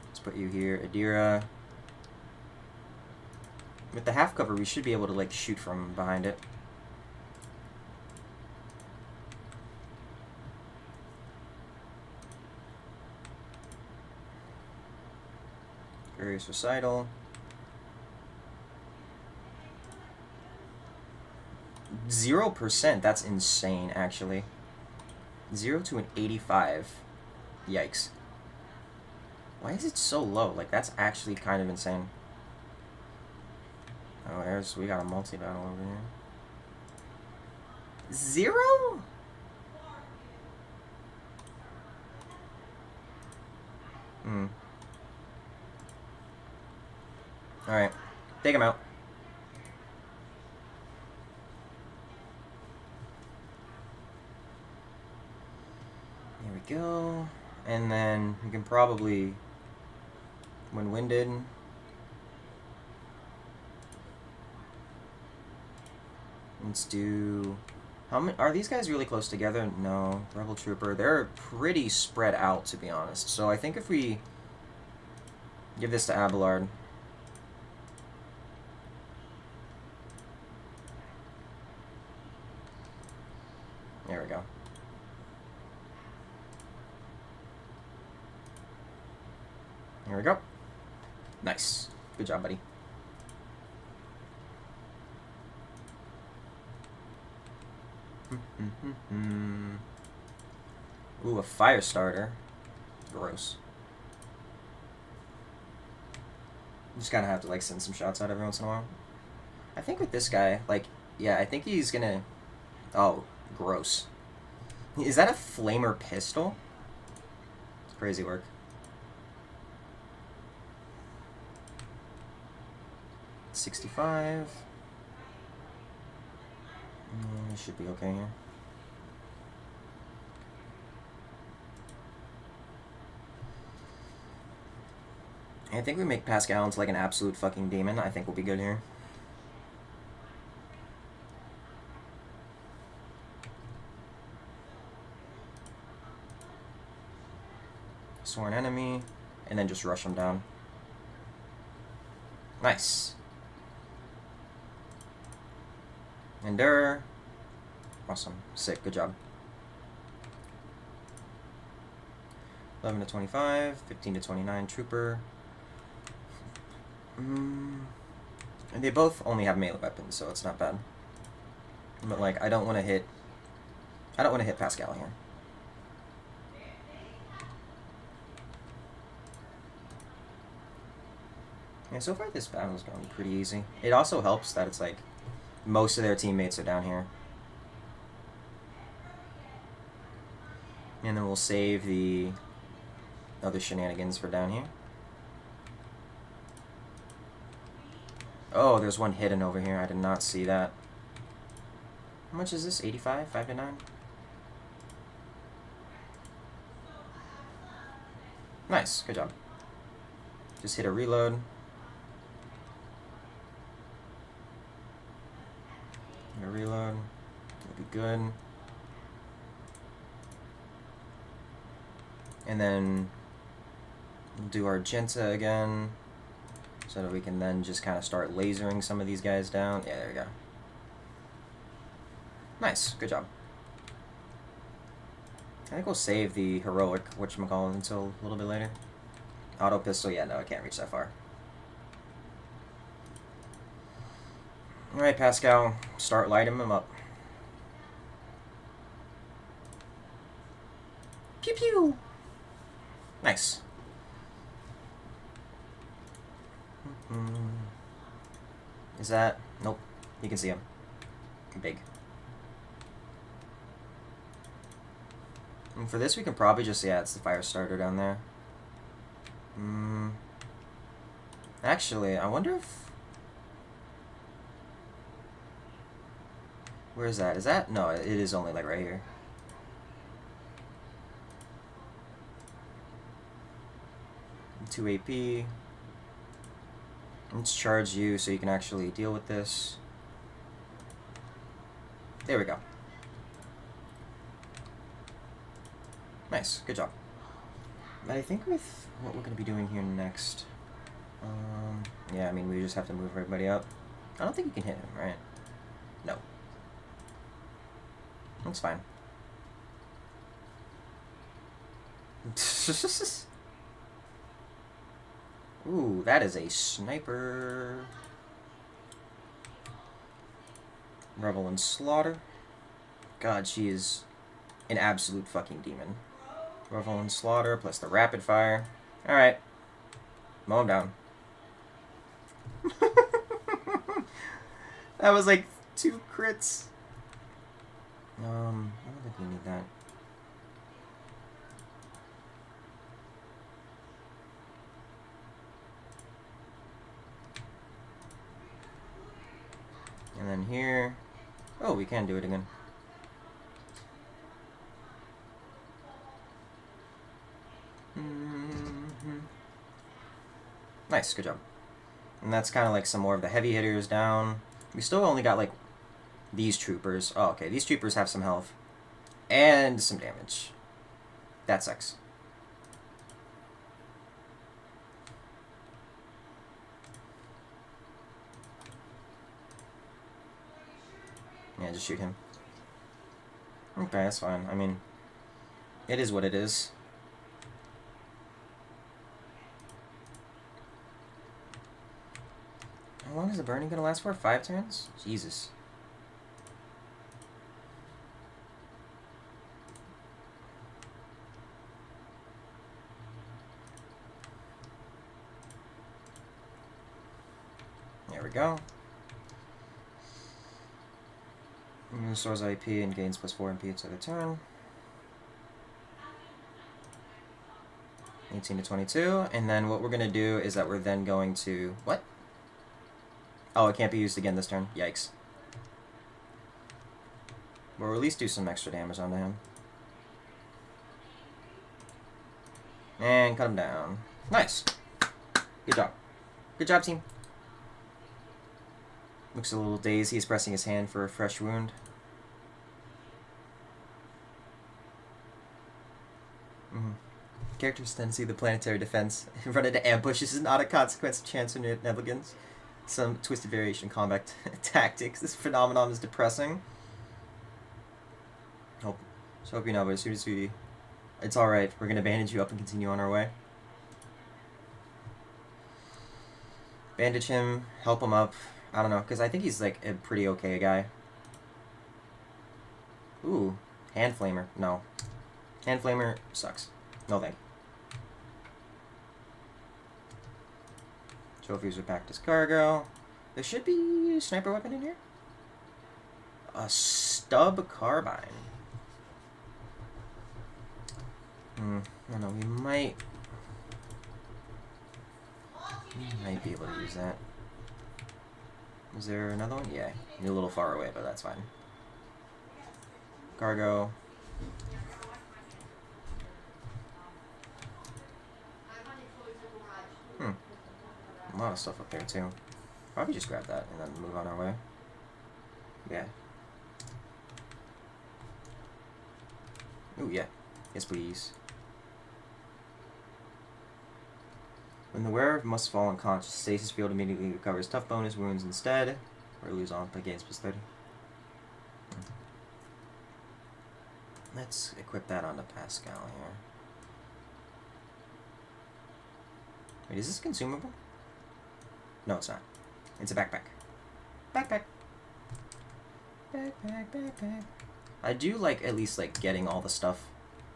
Let's put you here. Adira. With the half cover, we should be able to, like, shoot from behind it. Furious Recital. 0%, that's insane, actually. 0 to an 85. Yikes. Why is it so low? Like, that's actually kind of insane. Oh, we got a multi-battle over here. 0? Alright. Take him out. There we go. And then we can probably, when winded, let's do... How many are these guys really close together? No. Rebel Trooper. They're pretty spread out, to be honest. So I think if we give this to Abelard. There we go. There we go. Nice. Good job, buddy. Ooh, a fire starter. Gross. Just gotta have to, like, send some shots out every once in a while. I think with this guy, like, yeah, I think he's gonna... Oh, gross. Is that a flamer pistol? Crazy work. $65. Should be okay here. I think we make Pascal into like an absolute fucking demon. I think we'll be good here. Sworn enemy, and then just rush them down. Nice. Endure. Awesome. Sick. Good job. 11 to 25. 15 to 29. Trooper. And they both only have melee weapons, so it's not bad. But like, I don't want to hit Pascal here. Yeah, so far this battle's going pretty easy. It also helps that it's like most of their teammates are down here. And then we'll save the other shenanigans for down here. Oh, there's one hidden over here. I did not see that. How much is this? 85? 5 to 9? Nice. Good job. Just hit a reload. Hit a reload. It'll be good. And then we'll do Argenta again, so that we can then just kind of start lasering some of these guys down. Yeah, there we go. Nice, good job. I think we'll save the heroic whatchamacallit until a little bit later. Auto pistol, yeah, no, I can't reach that far. Alright, Pascal, start lighting him up. Pew pew! Nice. Is that... Nope. You can see him. Big. And for this, we can probably just... Yeah, it's the fire starter down there. Actually, I wonder if... Where is that? Is that... No, it is only, like, right here. Two AP. Let's charge you so you can actually deal with this. There we go. Nice, good job. But I think with what we're going to be doing here next, yeah, I mean, we just have to move everybody up. I don't think you can hit him, right? No. That's fine. Ooh, that is a sniper. Revel in Slaughter. God, she is an absolute fucking demon. Revel in Slaughter plus the rapid fire. Alright. Mow him down. That was like 2 crits. I don't think we need that. And then here... Oh, we can do it again. Nice, good job. And that's kind of like some more of the heavy hitters down. We still only got like these troopers. Oh, okay, these troopers have some health. And some damage. That sucks. Yeah, just shoot him. Okay, that's fine. I mean, it is what it is. How long is the burning gonna last for? 5 turns? Jesus. There we go. Restores IP and gains +4 MP to the turn. 18 to 22. And then what we're going to do is that we're then going to... What? Oh, it can't be used again this turn. Yikes. But we'll at least do some extra damage onto him. And cut him down. Nice. Good job. Good job, team. Looks a little dazed. He's pressing his hand for a fresh wound. Characters tend to see the planetary defense. Run into ambushes is not a consequence of chance or negligence. Some twisted variation combat tactics. This phenomenon is depressing. Hope you know, but as soon as we... It's alright. We're going to bandage you up and continue on our way. Bandage him. Help him up. I don't know, because I think he's like a pretty okay guy. Ooh, hand flamer. No. Hand flamer sucks. No thank you. Trophies are packed as cargo. There should be a sniper weapon in here. A stub carbine. I don't know, we might be able to use that. Is there another one? Yeah, you're a little far away, but that's fine. Cargo. A lot of stuff up there too. Probably just grab that and then move on our way. Yeah. Ooh, yeah. Yes, please. When the wearer must fall unconscious, stasis field immediately recovers tough bonus wounds instead, or lose on gains plus 30. Let's equip that onto Pascal here. Wait, is this consumable? No, it's not. It's a backpack. Backpack. Backpack. I do like at least like getting all the stuff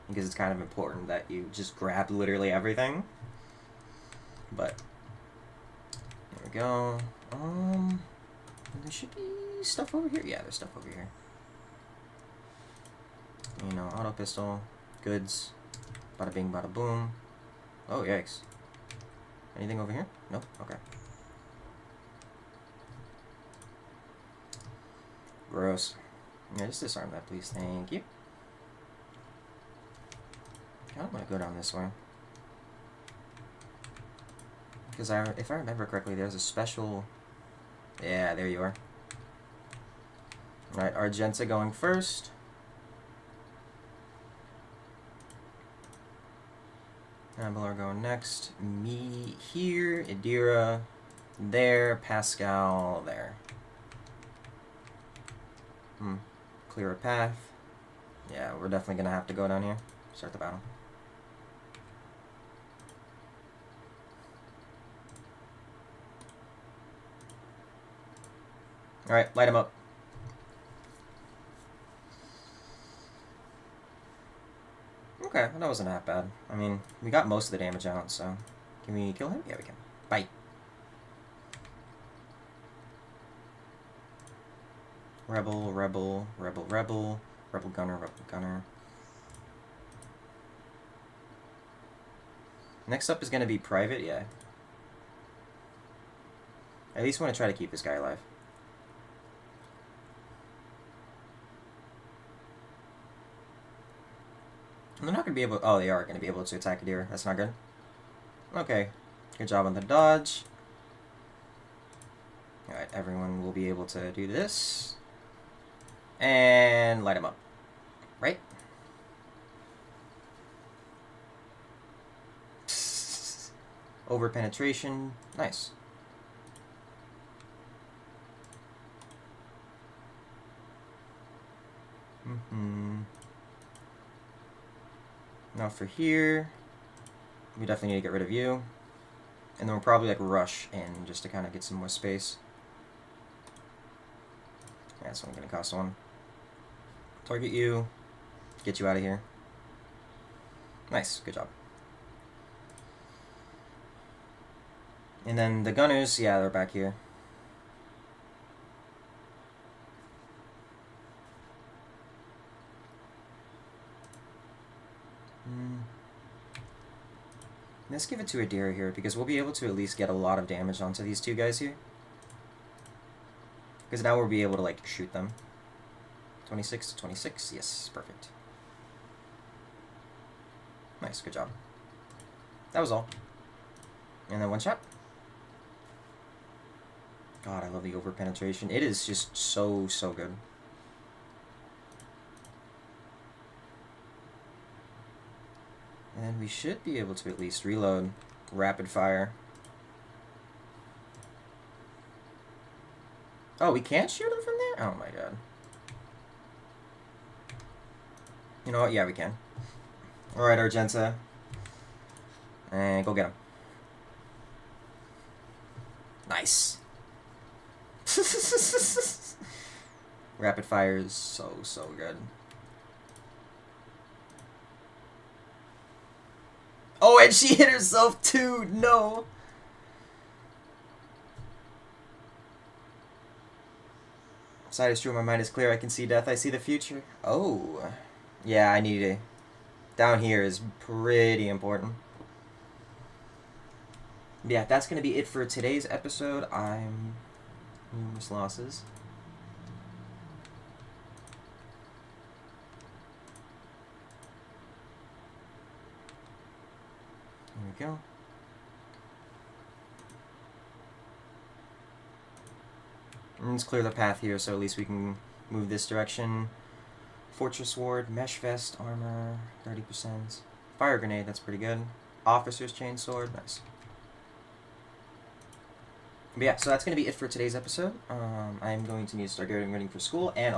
because it's kind of important that you just grab literally everything. But there we go. There should be stuff over here. Yeah, there's stuff over here. You know, auto pistol, goods, bada bing, bada boom. Oh yikes! Anything over here? Nope. Okay. Gross. Yeah, just disarm that, please. Thank you. I don't want to go down this way. Because if I remember correctly, there's a special... Yeah, there you are. Alright, Argenta going first. Abelar going next. Me here. Idira there. Pascal there. Clear a path. Yeah, we're definitely going to have to go down here. Start the battle. Alright, light him up. Okay, that wasn't that bad. I mean, we got most of the damage out, so... Can we kill him? Yeah, we can. Bye. Rebel, rebel, rebel, rebel, rebel gunner, rebel gunner. Next up is going to be private, yeah. I at least want to try to keep this guy alive. They're not going to be able... Oh, they are going to be able to attack a deer. That's not good. Okay. Good job on the dodge. Alright, everyone will be able to do this. And light him up. Right? Over penetration. Nice. Now for here, we definitely need to get rid of you. And then we'll probably like rush in just to kind of get some more space. Yeah, that's only going to cost one. Target you. Get you out of here. Nice. Good job. And then the gunners, yeah, they're back here. Let's give it to Idira here, because we'll be able to at least get a lot of damage onto these two guys here. Because now we'll be able to, like, shoot them. 26 to 26. Yes, perfect. Nice, good job. That was all. And then one shot. God, I love the over penetration. It is just so, so good. And we should be able to at least reload rapid fire. Oh, we can't shoot him from there? Oh my god. You know what? Yeah, we can. Alright, Argenta. And go get him. Nice. Rapid fire is so good. Oh, and she hit herself too. No. Sight is true. My mind is clear. I can see death. I see the future. Oh, yeah. I need to. Down here is pretty important. Yeah, that's gonna be it for today's episode. I'm numerous losses. There we go. And let's clear the path here, so at least we can move this direction. Fortress Ward, Mesh Vest, Armor, 30%. Fire Grenade, that's pretty good. Officer's Chainsword, nice. But yeah, so that's going to be it for today's episode. I'm going to need to start getting ready for school, and